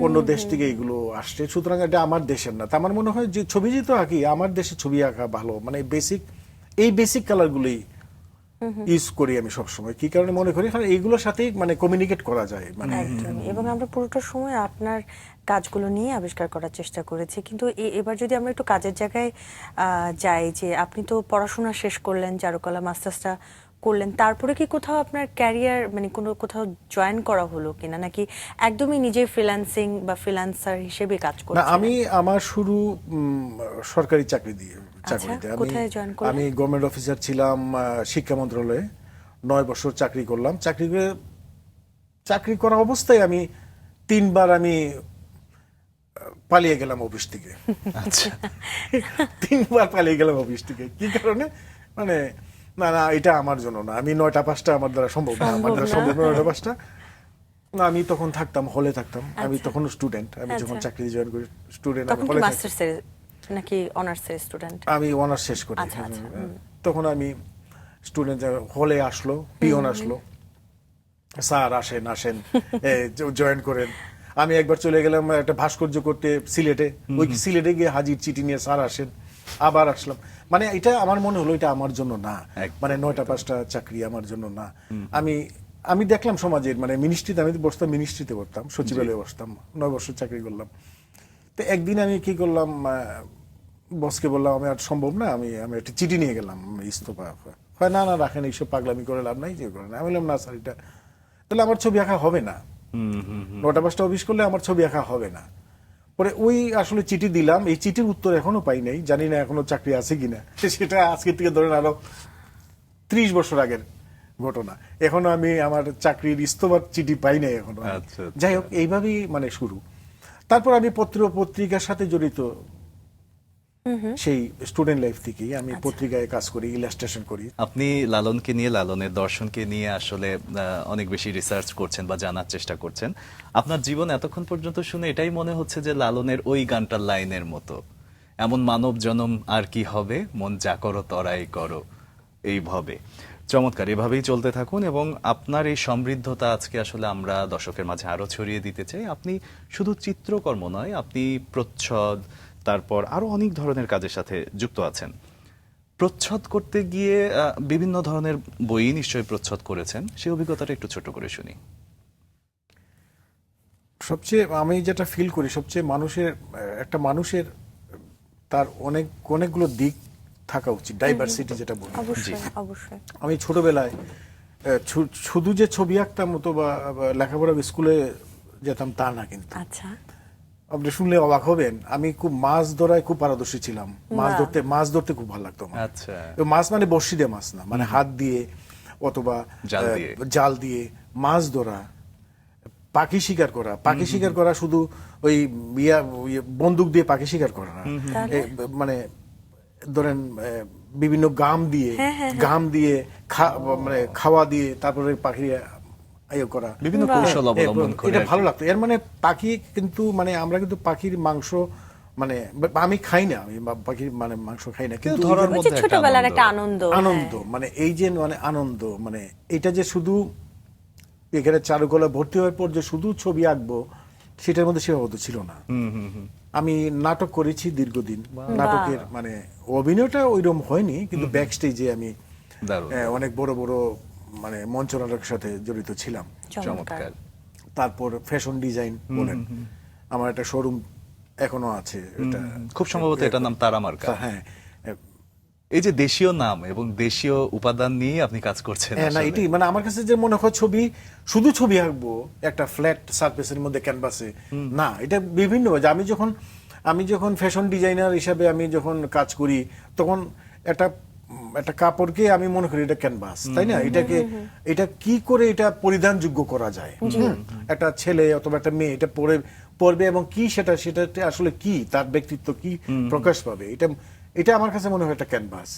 অন্য দেশ থেকে এগুলো আসছে, সুতরাং এটা আমার দেশের না। তা আমার মনে হয় যে ছবি যেহেতু আঁকি, আমার দেশে ছবি আঁকা ভালো, মানে এই বেসিক কালারগুলোই ইউজ করি আমি সবসময়। কি কারণে মনে করি, কারণ এইগুলোর সাথেই মানে কমিউনিকেট করা যায়, মানে একদমই। এবং আমরা পুরোটা সময় আপনার কাজগুলো নিয়ে আবিষ্কার করার চেষ্টা করেছি। কিন্তু এবার যদি আমরা একটু কাজের জায়গায় যাই, যে আপনি তো পড়াশোনা শেষ করলেন, চারুকলা মাস্টার্সটা করলেন, তারপরে কি কোথাও আপনার ক্যারিয়ার মানে কোথাও জয়েন করা হলো কিনা, নাকি একদমই নিজে ফ্রিল্যান্সিং বা ফ্রিল্যান্সার হিসেবে কাজ না, করছেন? আমি আমার শুরু সরকারি চাকরি দিয়ে, চাকরিতে। কোথায় জয়েন করলেন? আমি গভর্নমেন্ট অফিসার ছিলাম শিক্ষা মন্ত্রণালয়ে, 9 বছর চাকরি করলাম। চাকরি করা অবস্থায় আমি 3বার আমি পালিয়ে গেলাম অফিস থেকে। আচ্ছা। 3বার পালিয়ে গেলাম অফিস থেকে। কি কারণে? মানে না এটা আমার জন্য না, আমি 9টা 5টা আমার দ্বারা সম্ভব না, আমার দ্বারা সম্ভব না 9টা 5টা না। আমি তখন থাকতাম হলে থাকতাম, আমি তখন স্টুডেন্ট, আমি যখন চাকরি জয়েন করি স্টুডেন্ট, আমি তখন কি হলে থাকতাম। মাস্টার্সের নাকি অনার্সের স্টুডেন্ট? আমি অনার্স শেষ করি। আচ্ছা, আচ্ছা, তখন আমি স্টুডেন্ট, হলে আসলো পিয়ন আসলো, স্যার আসেন জয়েন করেন। আমি একবার চলে গেলাম একটা ভাস্কর্য করতে সিলেটে, ওই সিলেটে গিয়ে হাজির চিঠি নিয়ে স্যার আসেন, আবার আসলাম। মানে এটা আমার মনে হলো এটা আমার জন্য না, মানে 9টা 5টা চাকরি আমার জন্য না। আমি দেখলাম সমাজের মানে মিনিস্ট্রিতে, আমি বসতাম মিনিস্ট্রিতে, পড়তাম সচিবালয়ে বসতাম, 9 বছর চাকরি করলাম। তো একদিন আমি কি করলাম, বসকে বললাম আমি আর সম্ভব না, আমি একটা চিঠি নিয়ে গেলাম ইস্তফা। হয় না রাখেন, এইসব পাগলামি করে লাভ নাই, যে করেন। আমি বললাম না স্যার, এটা তাহলে আমার ছবি আঁকা হবে না, 9টা 5টা অফিস করলে আমার ছবি আঁকা হবে না। পরে ওই আসলে চিঠি দিলাম, এই চিঠির উত্তর এখনো পাই নাই, জানি না এখনো চাকরি আছে কিনা। সেটা আজকের থেকে ধরেন আরো 30 বছর আগের ঘটনা। এখনো আমি আমার চাকরির ইস্তফার চিঠি পাই নাই এখনো। আচ্ছা, আচ্ছা। যাই হোক, এইভাবেই মানে শুরু। তারপর আমি পত্র পত্রিকার সাথে জড়িত, সেই স্টুডেন্ট লাইফ থেকেই আমি পত্রিকায় কাজ করি, ইলাস্ট্রেশন করি। আপনি লালনকে নিয়ে, লালনের দর্শনকে নিয়ে আসলে অনেক বেশি রিসার্চ করছেন বা জানার চেষ্টা করছেন। আপনার জীবন এতক্ষণ পর্যন্ত শুনে এটাই মনে হচ্ছে যে লালনের ওই গানটার লাইনের মতো, এমন মানব জনম আর কি হবে, মন যা করো তরাই করো এই ভাবে। চমৎকার, এভাবেই চলতে থাকুন এবং আপনার এই সমৃদ্ধতা আজকে আসলে আমরা দর্শকের মাঝে আরো ছড়িয়ে দিতে চাই। আপনি শুধু চিত্রকর্ম নয়, আপনি প্রচ্ছদ, তারপর আরো অনেক ধরনের কাজের সাথে যুক্ত আছেন। প্রচ্ছদ করতে গিয়ে বিভিন্ন ধরনের বই নিশ্চয়ই প্রচ্ছদ করেছেন, সেই অভিজ্ঞতাটা একটু ছোট করে শুনি। সবচেয়ে আমি যেটা ফিল করি, সবচেয়ে একটা মানুষের তার অনেকগুলো দিক থাকা উচিত, ডাইভার্সিটি যেটা বলি। অবশ্যই অবশ্যই। আমি ছোটবেলায় শুধু যে ছবি আঁকতাম বা লেখাপড়া স্কুলে যেতাম তা না, কিন্তু আচ্ছা, আপনি শুনলে অবাক হবেন, আমি খুব মাছ ধরায় খুব পারদর্শী ছিলাম। মাছ ধরতে খুব ভালো লাগতো আমার। আচ্ছা, তো মাছ মানে বড়শি দিয়ে মাছ না, মানে হাত দিয়ে অথবা জাল দিয়ে মাছ ধরা, পাখি শিকার করা। পাখি শিকার করা শুধু ওই বন্দুক দিয়ে পাখি শিকার করা না, মানে ধরেন বিভিন্ন গাম দিয়ে মানে খাওয়া দিয়ে তারপরে পাখি করা, বিভিন্ন কৌশল অবলম্বন করে। এটা ভালো লাগতো। এর মানে পাখি কিন্তু মানে আমরা কিন্তু পাখির মাংস মানে আমি খাই না, আমি পাখির মানে মাংস খাই না, কিন্তু ধরার মধ্যে ছোটবেলার একটা আনন্দ মানে এই যে মানে আনন্দ, মানে এটা যে শুধু এখানে চারুকলা ভর্তি হওয়ার পর যে শুধু ছবি আঁকবো সেটার মধ্যে সীমাবদ্ধ ছিল না। আমি নাটক করেছি দীর্ঘদিন। নাটকের মানে অভিনয়টা ওইরকম হয়নি, কিন্তু ব্যাক স্টেজে আমি অনেক বড় বড় মানে মঞ্চ নাটকের সাথে জড়িত ছিলাম। চমৎকার। তারপর ফ্যাশন ডিজাইন বলেন, আমার একটা শোরুম এখনো আছে, এটা খুব সম্ভবত এটার নাম তারা মার্কা। হ্যাঁ, এই যে দেশীয় নাম এবং দেশীয় উপাদান নিয়ে আপনি কাজ করছেন। না এটি মানে আমার কাছে যে মনে হয় শুধু ছবি আঁকবো একটা ফ্ল্যাট সারফেসের মধ্যে ক্যানভাসে না, এটা বিভিন্ন। আমি যখন ফ্যাশন ডিজাইনার হিসাবে আমি যখন কাজ করি, তখন একটা কাপড়কে আমি মনে করি এটা ক্যানভাস, তাই না? এটা কি করে এটা পরিধানযোগ্য করা যায়, একটা ছেলে অথবা একটা মেয়ে এটা পরবে এবং কি সেটা আসলে কি তার ব্যক্তিত্ব কি প্রকাশ পাবে, এটা আমার কাছে মনে হয় একটা ক্যানভাস।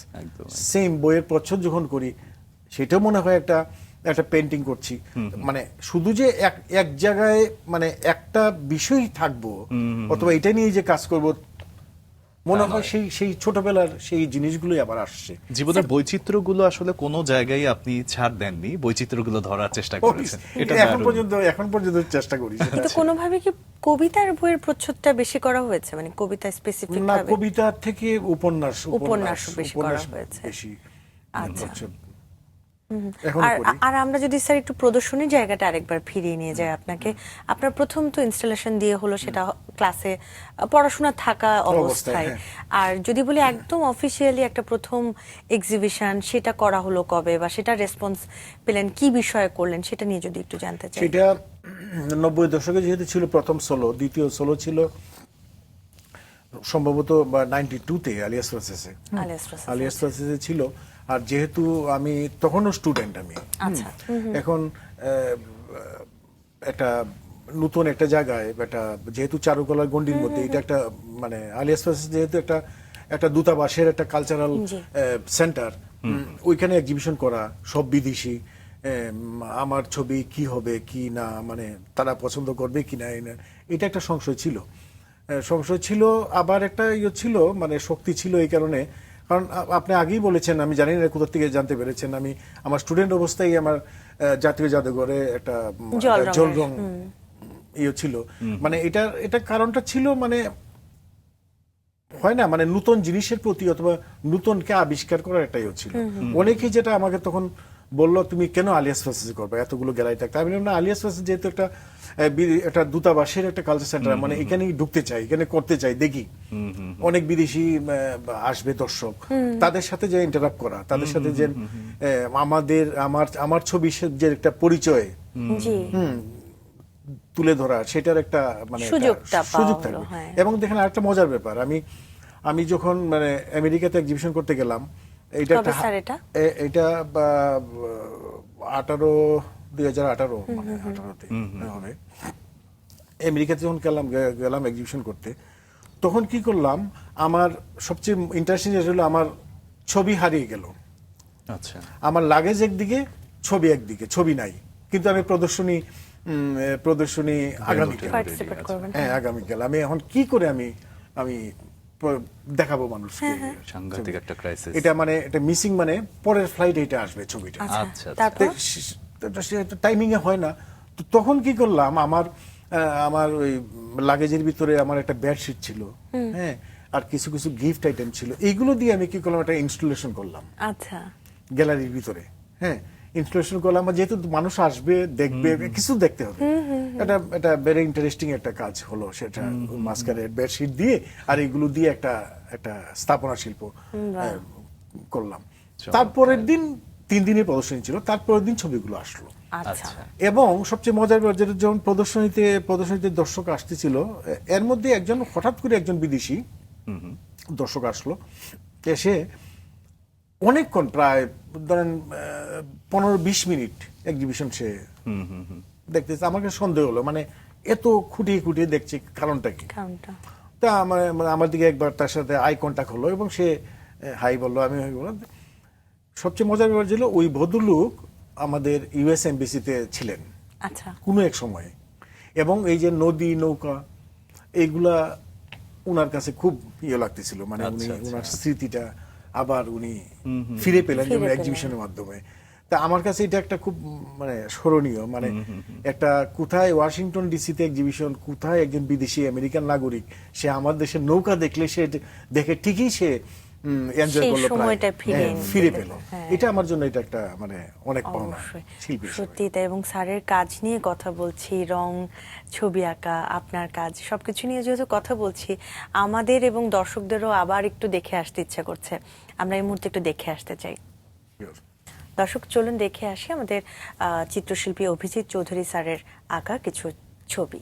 সেম বইয়ের প্রচ্ছদ যখন করি, সেটাও মনে হয় একটা পেন্টিং করছি। মানে শুধু যে এক জায়গায় মানে একটা বিষয় থাকবো অথবা এটা নিয়ে যে কাজ করব, মনে হয় সেই ছোটবেলার সেই জিনিসগুলোই আবার আসছে। জীবনের বৈচিত্র্যগুলো আসলে কোনো জায়গায় আপনি ছাড় দেননি, বৈচিত্র্যগুলো ধরার চেষ্টা করেছেন। এটা এখন পর্যন্ত চেষ্টা করি। কিন্তু কোনোভাবে কি কবিতার বইয়ের প্রচ্ছদটা বেশি করা হয়েছে, মানে কবিতা স্পেসিফিক না, ভাবে? কবিতার থেকে উপন্যাস বেশি করা হয়েছে। আচ্ছা। আর আমরা যদি স্যার একটু প্রদর্শনীর জায়গাটা আরেকবার ফিরিয়ে নিয়ে যাই আপনাকে, আপনার প্রথম তো ইনস্টলেশন দিয়ে হলো, সেটা ক্লাসে পড়াশোনা থাকা অবস্থায়। আর যদি বলি একদম অফিসিয়ালি একটা প্রথম এক্সিবিশন, সেটা করা হলো কবে বা সেটা রেসপন্স পেলেন, কি বিষয়ে করলেন, সেটা নিয়ে যদি একটু জানতে চাই। সেটা 90 দশকে যেহেতু ছিল প্রথম সোলো, দ্বিতীয় সোলো ছিল সম্ভবত 92-তে আলিয়াস ফ্রান্সিসে ছিল। আর যেহেতু আমি তখনও স্টুডেন্ট, আমি এখন একটা নতুন একটা জায়গায়, যেহেতু চারুকলার গণ্ডির মধ্যে এটা একটা মানে আলিয়াস ফ্রান্সিস যেহেতু একটা দূতাবাসের একটা কালচারাল সেন্টার, ওইখানে এক্সিবিশন করা, সব বিদেশি, আমার ছবি কি হবে কি না, মানে তারা পছন্দ করবে কি না, এটা একটা সংশয় ছিল। আবার একটা ছিল, মানে শক্তি ছিল এই কারণে, কারণ আপনি আগেই বলেছেন, আমি জানি না কোথা থেকে জানতে পেরেছেন, আমি আমার স্টুডেন্ট অবস্থায় আমার জাতীয় জাদুঘরে একটা জল রং ছিল। মানে এটা কারণটা ছিল, মানে হয় না, মানে নতুন জিনিসের প্রতি অথবা নতুনকে আবিষ্কার করার একটা ছিল। অনেকেই যেটা আমাকে তখন বললো, তুমি কেন আলিয়াস ফ্রান্সিসে করবে, এতগুলো গ্যালারি থাকতে। আমি বললাম না, আলিয়াস ফ্রান্সিস যেহেতু একটা দূতাবাসের একটা কালচার সেন্টার, মানে এখানেই ঢুকতে চাই, এখানে করতে চাই, দেখি অনেক বিদেশি আসবে দর্শক, তাদের সাথে যে ইন্টারাক্ট করা, তাদের সাথে যে আমার ছবি যে একটা পরিচয় তুলে ধরা, সেটার একটা মানে সুযোগ থাকবে। এবং দেখেন আরেকটা মজার ব্যাপার, আমি যখন মানে আমেরিকাতে এক্সিবিশন করতে গেলাম, এটা 2018 মানে 18-তে হবে। আমেরিকাতে যখন গেলাম এক্সিবিশন করতে, তখন কি করলাম, আমার সবচেয়ে ইন্টারেস্টিং হলো আমার ছবি হারিয়ে গেল। আচ্ছা, আমার লাগেজ একদিকে, ছবি একদিকে, ছবি নাই, কিন্তু আমি প্রদর্শনী আগামীকাল, পার্টিসিপেট করবেন। হ্যাঁ আগামীকাল আমি এখন কি করে আমি দেখাবো মানুষকে। সাংঘাতিক একটা ক্রাইসিস। এটা মানে এটা মিসিং, মানে পরের ফ্লাইটে এটা আসবে ছবিটা। আচ্ছা, আচ্ছা, তারপর টাইমিং এ হয় না। তো তখন কি করলাম, আমার ওই লাগেজের ভিতরে আমার একটা বেডশিট ছিল, হ্যাঁ, আর কিছু কিছু গিফট আইটেম ছিল, এইগুলো দিয়ে আমি কি করলাম, একটা ইনস্টলেশন করলাম আচ্ছা, গ্যালারির ভিতরে। হ্যাঁ, ইনস্টলেশন করলাম, যেহেতু মানুষ আসবে, দেখবে, কিছু দেখতে হবে। এটা ভেরি ইন্টারেস্টিং একটা কাজ হলো সেটা, মাঝখানে বেডশিট দিয়ে আর এগুলো দিয়ে একটা স্থাপনা শিল্প করলাম। তারপরের দিন 3 দিনের প্রদর্শনী ছিল, তারপরের দিন ছবিগুলো আসলো। আচ্ছা, এবং সবচেয়ে মজার ব্যাপার যেটা, যখন প্রদর্শনীতে দর্শক আসতেছিল, এর মধ্যে হঠাৎ করে একজন বিদেশি দর্শক আসলো, এসে অনেকক্ষণ, প্রায় ধরেন 15-20 মিনিট এক্সিবিশন সে দেখতেছে। আমার কাছে সন্দেহ হলো, মানে এত খুঁটিয়ে খুঁটিয়ে দেখছে, কারণটা কি? কারণটা তা আমার দিকে একবার তার সাথে আই কন্টাক্ট হলো এবং সে হাই বললো, আমি হাই বললাম। সবচেয়ে মজার ব্যাপার ছিল, ওই ভদ্রলোক আমাদের ইউএস এমবিসিতে ছিলেন আচ্ছা, কোনো এক সময়ে, এবং এই যে নদী, নৌকা, এইগুলা উনার কাছে খুব লাগতেছিল, মানে উনি উনার স্মৃতিটা আবার উনি ফিরে পেলেন এক্সিবিশনের মাধ্যমে। তা আমার কাছে এটা একটা খুব মানে স্মরণীয়, মানে একটা কোথায় ওয়াশিংটন ডিসিতে এক্সিবিশন, কোথায় একজন বিদেশি আমেরিকান নাগরিক, সে আমার দেশের নৌকা দেখলে সে দেখে ঠিকই সে এনজয় সেই করলো, সময়টা ফিরে পেল। এটা আমার জন্য এটা একটা মানে অনেক পাওনা শিল্পী হিসেবে। সত্যি তাই। এবং স্যারের কাজ নিয়ে কথা বলছি, রং, ছবি আঁকা, আপনার কাজ, সবকিছু নিয়ে যেহেতু কথা বলছি, আমাদের এবং দর্শকদেরও আবার একটু দেখে আসতে ইচ্ছা করছে। আমরা এই মুহূর্তে একটু দেখে আসতে চাই। Sure. দর্শক চলুন দেখে আসি আমাদের চিত্রশিল্পী অভিজিৎ চৌধুরী স্যারের আঁকা কিছু ছবি।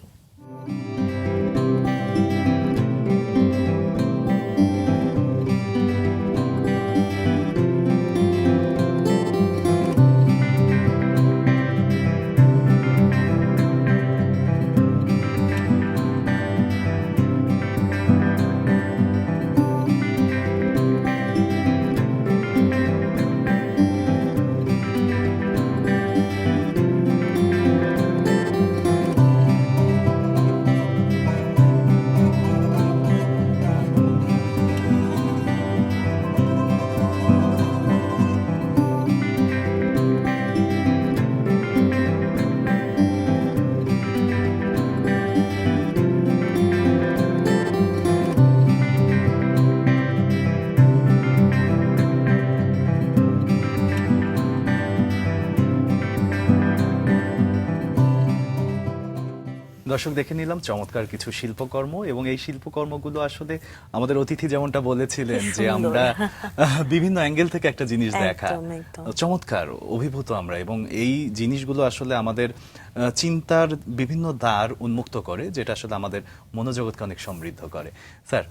দর্শক দেখে নিলাম চমৎকার কিছু শিল্পকর্ম, এবং এই শিল্পকর্মগুলো আসলে আমাদের অতিথি যেমনটা বলেছিলেন যে আমরা বিভিন্ন অ্যাঙ্গেল থেকে একটা জিনিস দেখা, একদম। চমৎকার অভিভূত আমরা, এবং এই জিনিসগুলো আসলে আমাদের চিন্তার বিভিন্ন দ্বার উন্মুক্ত করে, যেটা আসলে আমাদের মনোজগৎকে অনেক সমৃদ্ধ করে। স্যার,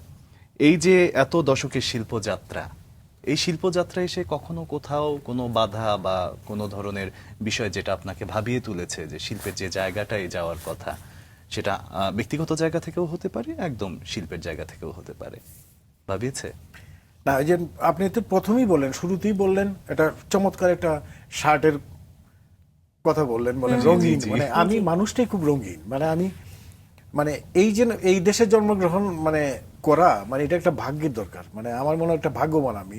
এই যে এত দশকের শিল্পযাত্রা, এই শিল্পযাত্রা এসে কখনো কোথাও কোনো বাধা বা কোনো ধরনের বিষয় যেটা আপনাকে ভাবিয়ে তুলেছে যে শিল্পের যে জায়গাটায় যাওয়ার কথা, সেটা ব্যক্তিগত জায়গা থেকেও হতে পারে, একদম শিল্পের জায়গা থেকেও হতে পারে, ভাবিয়েছে? না, এই যে আপনি তো প্রথমেই বললেন, শুরুতেই বললেন, এটা চমৎকার একটা শার্টের কথা বললেন, রঙিন, মানে আমি মানুষটাই খুব রঙিন, মানে আমি মানে এই দেশে জন্মগ্রহণ মানে করা, মানে এটা একটা ভাগ্যের দরকার, মানে আমার মনে হয় একটা ভাগ্যবান আমি,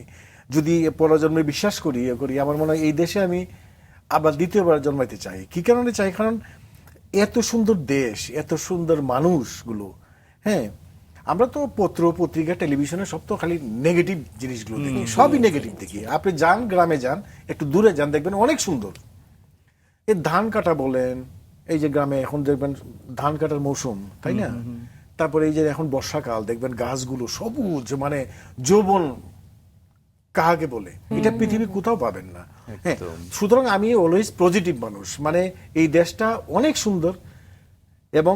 যদি পরজন্মে বিশ্বাস করি আমার মনে হয় এই দেশে আমি আবার দ্বিতীয়বার জন্মাইতে চাই। কি কারণে চাই? কারণ এত সুন্দর দেশ, এত সুন্দর মানুষগুলো, হ্যাঁ, আমরা তো পত্র পত্রিকা টেলিভিশনে সব তো খালি নেগেটিভ জিনিসগুলো দেখি, সবই নেগেটিভ দেখি। আপনি যান, গ্রামে যান, একটু দূরে যান, দেখবেন অনেক সুন্দর। এই ধান কাটা বলেন, এই যে গ্রামে এখন দেখবেন ধান কাটার মৌসুম, তাই না? তারপরে এই যে এখন বর্ষাকাল, দেখবেন গাছগুলো সবুজ, মানে যৌবন কাহাকে বলে, এটা পৃথিবীর কোথাও পাবেন না। হ্যাঁ, সুতরাং আমি অলওয়েজ পজিটিভ মানুষ, মানে এই দেশটা অনেক সুন্দর, এবং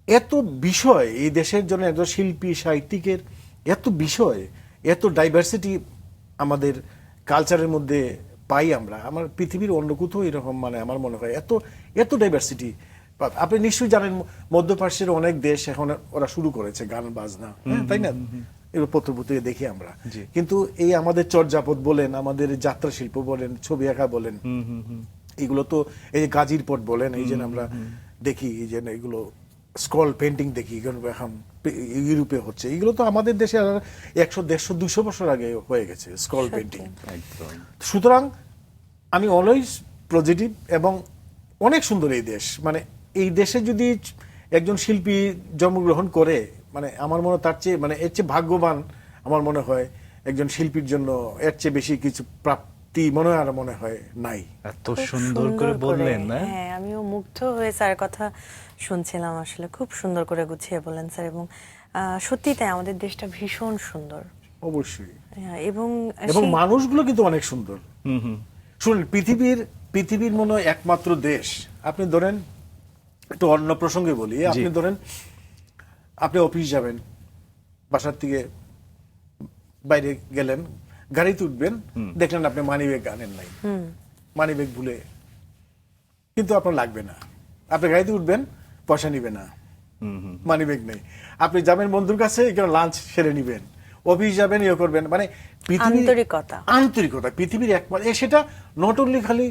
এত বিষয় এই দেশের জন্য, এত শিল্পী সাহিত্যিকের এত বিষয়, এত ডাইভার্সিটি আমাদের কালচারের মধ্যে পাই আমরা, আমার পৃথিবীর অন্য কোথাও এরকম মানে আমার মনে হয় এত এত ডাইভার্সিটি। আপনি নিশ্চয়ই জানেন মধ্যপ্রাচ্যের অনেক দেশ এখন ওরা শুরু করেছে গান বাজনা, তাই না? এগুলো পত্রপত্রিকা দেখি আমরা। কিন্তু এই আমাদের চর্যাপদ বলেন, আমাদের যাত্রা শিল্প বলেন, ছবি আঁকা বলেন, এগুলো তো এই যে গাজীর পট বলেন, এই যে আমরা দেখি এই যে এগুলো স্ক্রল পেন্টিং দেখি এখন ইউরোপে হচ্ছে, এগুলো তো আমাদের দেশে 100, 150, 200 বছর আগে হয়ে গেছে স্ক্রল পেন্টিং। একদম। সুতরাং আমি অলওয়েজ পজিটিভ এবং অনেক সুন্দর এই দেশ। মানে এই দেশে যদি একজন শিল্পী জন্মগ্রহণ করে, মানে আমার মনে হয় তার চেয়ে মানে এর চেয়ে ভাগ্যবান আমার মনে হয় একজন শিল্পীর জন্য এর চেয়ে বেশি কিছু প্রাপ্তি মনে হয় আর মনে হয় নাই। এত খুব সুন্দর করে বললেন না? হ্যাঁ, আমিও মুগ্ধ হয়ে স্যার কথা শুনছিলাম, আসলে খুব সুন্দর করে গুছিয়ে বলেন স্যার। এবং সত্যি তাই, আমাদের দেশটা ভীষণ সুন্দর। অবশ্যই। হ্যাঁ, এবং এবং সেই- মানুষগুলো কিন্তু অনেক সুন্দর। শুনুন, পৃথিবীর মনে হয় একমাত্র দেশ, আপনি ধরেন একটু অন্য প্রসঙ্গে বলি, আপনি ধরেন আপনি অফিস যাবেন, বাসার থেকে বাইরে গেলেন, গাড়িতে উঠবেন, দেখলেন আপনি মানিব্যাগ আনেন নাই, মানিব্যাগ ভুলে, কিন্তু আপনার লাগবে না, আপনি গাড়িতে উঠবেন, পয়সা নিবে না, মানিব্যাগ নেই, আপনি যাবেন বন্ধুর কাছে, এখানে লাঞ্চ সেরে নিবেন, অফিস যাবেন, ইয়ে করবেন, মানে আন্তরিকতা পৃথিবীর একমাত্র। সেটা নট অনলি খালি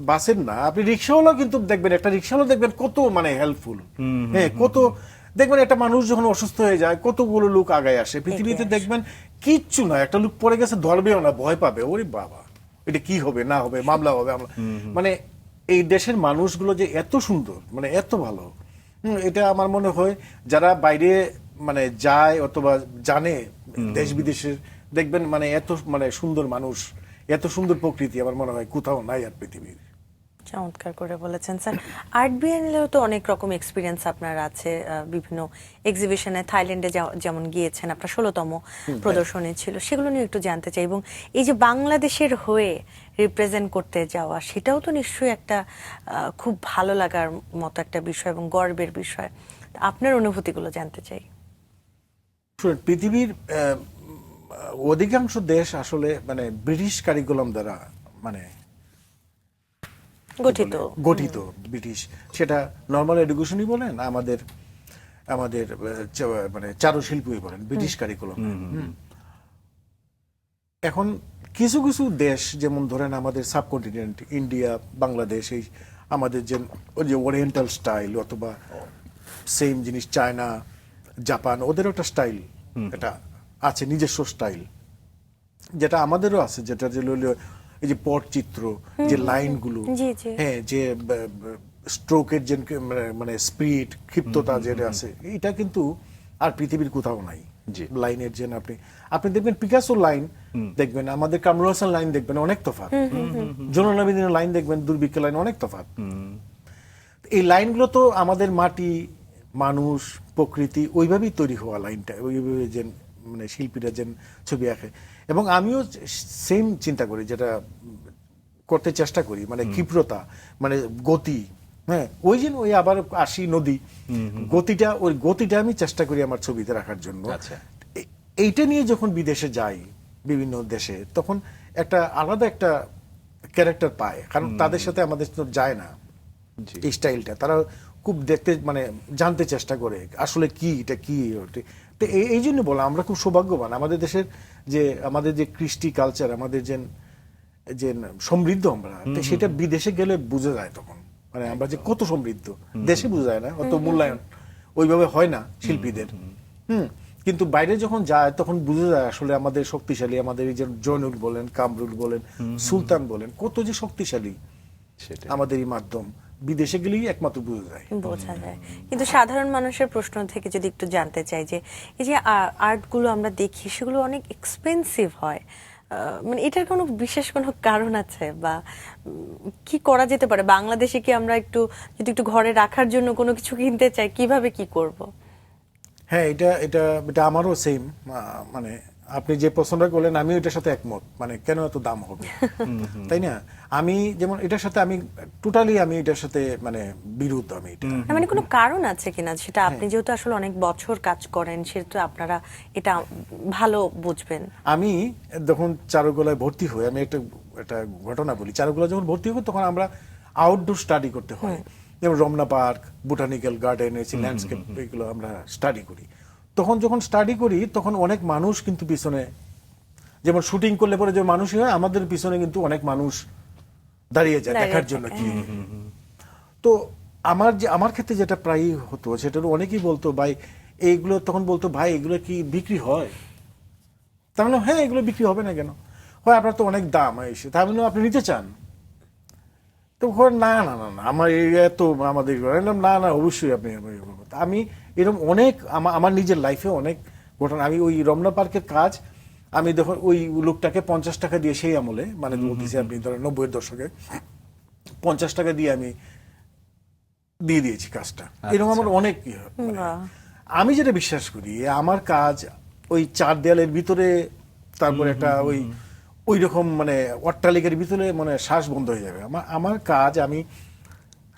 বাসের না, আপনি রিক্সাওয়ালা কিন্তু দেখবেন, একটা রিক্সাওয়ালা দেখবেন কত মানে হেল্পফুল। হ্যাঁ, কত দেখবেন একটা মানুষ যখন অসুস্থ হয়ে যায় কতগুলো লোক আগায় আসে। পৃথিবীতে দেখবেন কিচ্ছু না, একটা লোক পড়ে গেছে ধরবেও না, ভয় পাবে, ওরে বাবা এটা কি হবে না হবে, মামলা হবে, মানে এই দেশের মানুষগুলো যে এত সুন্দর, মানে এত ভালো, এটা আমার মনে হয় যারা বাইরে মানে যায় অথবা জানে দেশ বিদেশের, দেখবেন মানে এত মানে সুন্দর মানুষ, এত সুন্দর প্রকৃতি আমার মনে হয় কোথাও নাই আর পৃথিবীর। চমৎকার করে বলেছেন স্যার। আর্ট বিএনএলেও তো অনেক রকম এক্সপিরিয়েন্স আপনার আছে, বিভিন্ন এক্সিবিশনে, থাইল্যান্ডে যেমন গিয়েছেন, আপনার 16তম প্রদর্শনী ছিল, সেগুলো নিয়ে একটু জানতে চাই। এবং এই যে বাংলাদেশের হয়ে রিপ্রেজেন্ট করতে যাওয়া, সেটাও তো নিশ্চয়ই একটা খুব ভালো লাগার মতো একটা বিষয় এবং গর্বের বিষয়। আপনার অনুভূতিগুলো জানতে চাই। পৃথিবীর অধিকাংশ দেশ আসলে মানে ব্রিটিশ কারিকুলাম দ্বারা মানে গঠিত। ব্রিটিশ, সেটা নর্মাল এডুকেশনই বলেন, আমাদের মানে চারুশিল্পই বলেন, ব্রিটিশ কারিকুলাম। এখন কিছু কিছু দেশ, যেমন ধরেন আমাদের সাবকন্টিনেন্ট, ইন্ডিয়া, বাংলাদেশ, এই আমাদের যে ওরিয়েন্টাল স্টাইল, অথবা সেম জিনিস চায়না, জাপান, ওদেরও একটা স্টাইল, এটা আছে নিজস্ব স্টাইল, যেটা আমাদেরও আছে, যেটা যে এই যে পটচিত্র, যে লাইনগুলো, হ্যাঁ, যে স্ট্রোকের যে মানে স্পিড, ক্ষিপ্ততা যেটা আছে, এটা কিন্তু আর পৃথিবীর কোথাও নাই। লাইনের যে আপনি দেখবেন পিকাসোর লাইন দেখবেন, আমাদের কামরুল হাসান লাইন দেখবেন, অনেক তফাৎ। জয়নুল আবেদিনের লাইন দেখবেন, দুর্ভিক্ষের লাইন, অনেক তফাৎ। এই লাইনগুলো তো আমাদের মাটি, মানুষ, প্রকৃতি ওইভাবেই তৈরি হওয়া লাইনটা, ওইভাবে যে মানে শিল্পীরা যে ছবি আঁকে। এবং আমিও সেম চিন্তা করি, যেটা করতে চেষ্টা করি, মানে ক্ষিপ্রতা, মানে গতি, হ্যাঁ, ওই আবার আসি নদী, ওই গতিটা আমি চেষ্টা করি আমার ছবিতে রাখার জন্য। এইটা নিয়ে যখন বিদেশে যাই, বিভিন্ন দেশে, তখন একটা আলাদা একটা ক্যারেক্টার পায়, কারণ তাদের সাথে আমাদের তো যায় না এই স্টাইলটা, তারা খুব দেখতে মানে জানতে চেষ্টা করে আসলে কি এটা কি। তো এই জন্য বলা, আমরা খুব সৌভাগ্যবান, আমাদের দেশের আমাদের যে কৃষ্টি কালচার, আমাদের যে সমৃদ্ধ আমরা, সেটা বিদেশে গেলে বোঝা যায় তখন, মানে আমরা যে কত সমৃদ্ধ, দেশে বোঝা যায় না, অত মূল্যায়ন ওইভাবে হয় না শিল্পীদের। কিন্তু বাইরে যখন যায় তখন বুঝা যায় আসলে আমাদের শক্তিশালী, আমাদের এই যে জয়নুল বলেন, কামরুল বলেন, সুলতান বলেন, কত যে শক্তিশালী আমাদের এই মাধ্যম, বিদেশে গেলেই একমাত্র বোঝা যায়। কিন্তু সাধারণ মানুষের প্রশ্ন থেকে যদি একটু জানতে চাই, যে এই যে আর্টগুলো আমরা দেখি, সেগুলো অনেক এক্সপেন্সিভ হয়, মানে এটার কোনো বিশেষ কোনো কারণ আছে, বা কি করা যেতে পারে? বাংলাদেশে কি আমরা যদি একটু ঘরে রাখার জন্য কোনো কিছু কিনতে চাই, কিভাবে কি করব? হ্যাঁ, এটা আমারও সেম, মানে আপনি যে প্রশ্নটা করলেন আমি এটার সাথে একমত, মানে কেন এত দাম হবে, তাই না? আমি যেমন এটার সাথে আমি টোটালি এটার সাথে মানে বিরুদ্ধ। আমি এটা মানে কোনো কারণ আছে কিনা, সেটা আপনি যেহেতু আসলে অনেক বছর কাজ করেন, সেহেতু আপনারা এটা ভালো বুঝবেন। আমি যখন চারুকলায় ভর্তি হই, আমি একটা ঘটনা বলি। চারুকলা যখন ভর্তি হবো তখন আমরা আউটডোর স্টাডি করতে হয়, যেমন Ramna park, botanical garden, landscape, এগুলো আমরা স্টাডি করি। তখন যখন স্টাডি করি তখন অনেক মানুষ কিন্তু পিছনে, যেমন শুটিং করলে পরে যে মানুষই হয়, আমাদের পিছনে কিন্তু অনেক মানুষ দাঁড়িয়ে যায় দেখার জন্য কি। তো আমার ক্ষেত্রে যেটা প্রায়ই হতো, সেটা অনেকেই বলতো ভাই এইগুলো, তখন বলতো ভাই এগুলো কি বিক্রি হয়? তার মানে হ্যাঁ, এগুলো বিক্রি হবে না কেন, হয় আপনার তো অনেক দাম এসে, তার মানে আপনি নিতে চান? তো না না না না আমার এই এত আমাদের না না অবশ্যই আপনি। আমি এরকম অনেক আমার নিজের লাইফে অনেক ঘটনা। আমি ওই রমনা পার্কের কাজ, আমি দেখুন ওই লোকটাকে 50 টাকা দিয়ে, সেই আমলে মানে বলতেছি আপনি ধরেন 90-এর দশকে 50 টাকা দিয়ে আমি দিয়ে দিয়েছি কাজটা। এরকম আমার অনেক আমি যেটা বিশ্বাস করি, আমার কাজ ওই 4 দেয়ালের ভিতরে, তারপরে একটা ওই রকম মানে অট্টালিকার ভিতরে মানে শ্বাস বন্ধ হয়ে যাবে। আমার কাজ আমি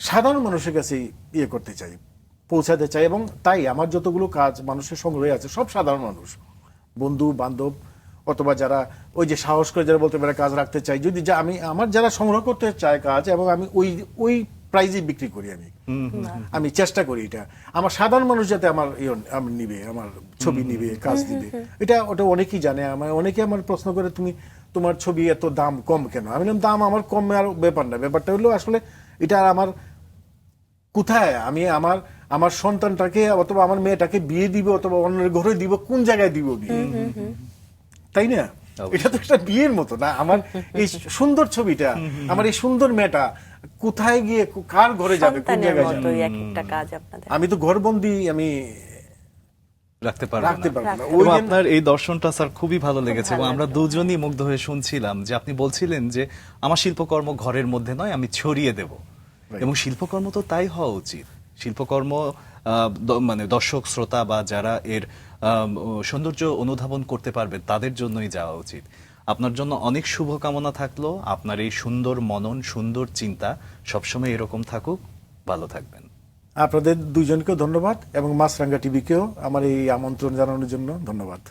সাধারণ মানুষের কাছে ইয়ে করতে চাই, পৌঁছাতে চাই, এবং তাই আমার যতগুলো কাজ মানুষের সংগ্রহে আছে সব সাধারণ মানুষ, বন্ধু বান্ধব, অথবা যারা ওই যে সাহস করে যারা বলতে পারে কাজ রাখতে চাই, যদি আমি আমার যারা সংগ্রহ করতে চায় কাজ, এবং আমি ওই প্রাইজে বিক্রি করি। আমি চেষ্টা করি এটা আমার সাধারণ মানুষ যাতে আমার নিবে, আমার ছবি নিবে, কাজ দিবে। ওটা অনেকেই জানে। অনেকে আমার প্রশ্ন করে, তোমার ছবি এত দাম কম কেন? আমি বললাম দাম আমার কম আর ব্যাপার না, ব্যাপারটা হলো আসলে এটা আমার কোথায় আমি আমার সন্তানটাকে অথবা আমার মেয়েটাকে বিয়ে দিব অথবা অন্যের ঘরে দিব, কোন জায়গায় দিব বিয়ে, তাই না? এটা তো একটা বিয়ের মতো না। আমার এই সুন্দর ছবিটা, আমার এই সুন্দর মেয়েটা কোথায় গিয়ে কার ঘরে যাবে, কোন জায়গায় যাবে? আমি তো ঘরবন্দি আমি রাখতে পারবো না। ওই আপনার এই দর্শনটা স্যার খুবই ভালো লেগেছে, এবং আমরা দুজনই মুগ্ধ হয়ে শুনছিলাম যে আপনি বলছিলেন যে আমার শিল্পকর্ম ঘরের মধ্যে নয়, আমি ছড়িয়ে দেব। এবং শিল্পকর্ম তো তাই হওয়া উচিত। শিল্পকর্ম মানে দর্শক শ্রোতা বা যারা এর সৌন্দর্য অনুধাবন করতে পারবে তাদের জন্যই যাওয়া উচিত। আপনার জন্য অনেক শুভকামনা থাকলো। আপনার এই সুন্দর মনন, সুন্দর চিন্তা সবসময় এরকম থাকুক। ভালো থাকবেন। আপনাদের দুজনকেও ধন্যবাদ, এবং মাছরাঙ্গা টিভিকেও আমার এই আমন্ত্রণ জানানোর জন্য ধন্যবাদ।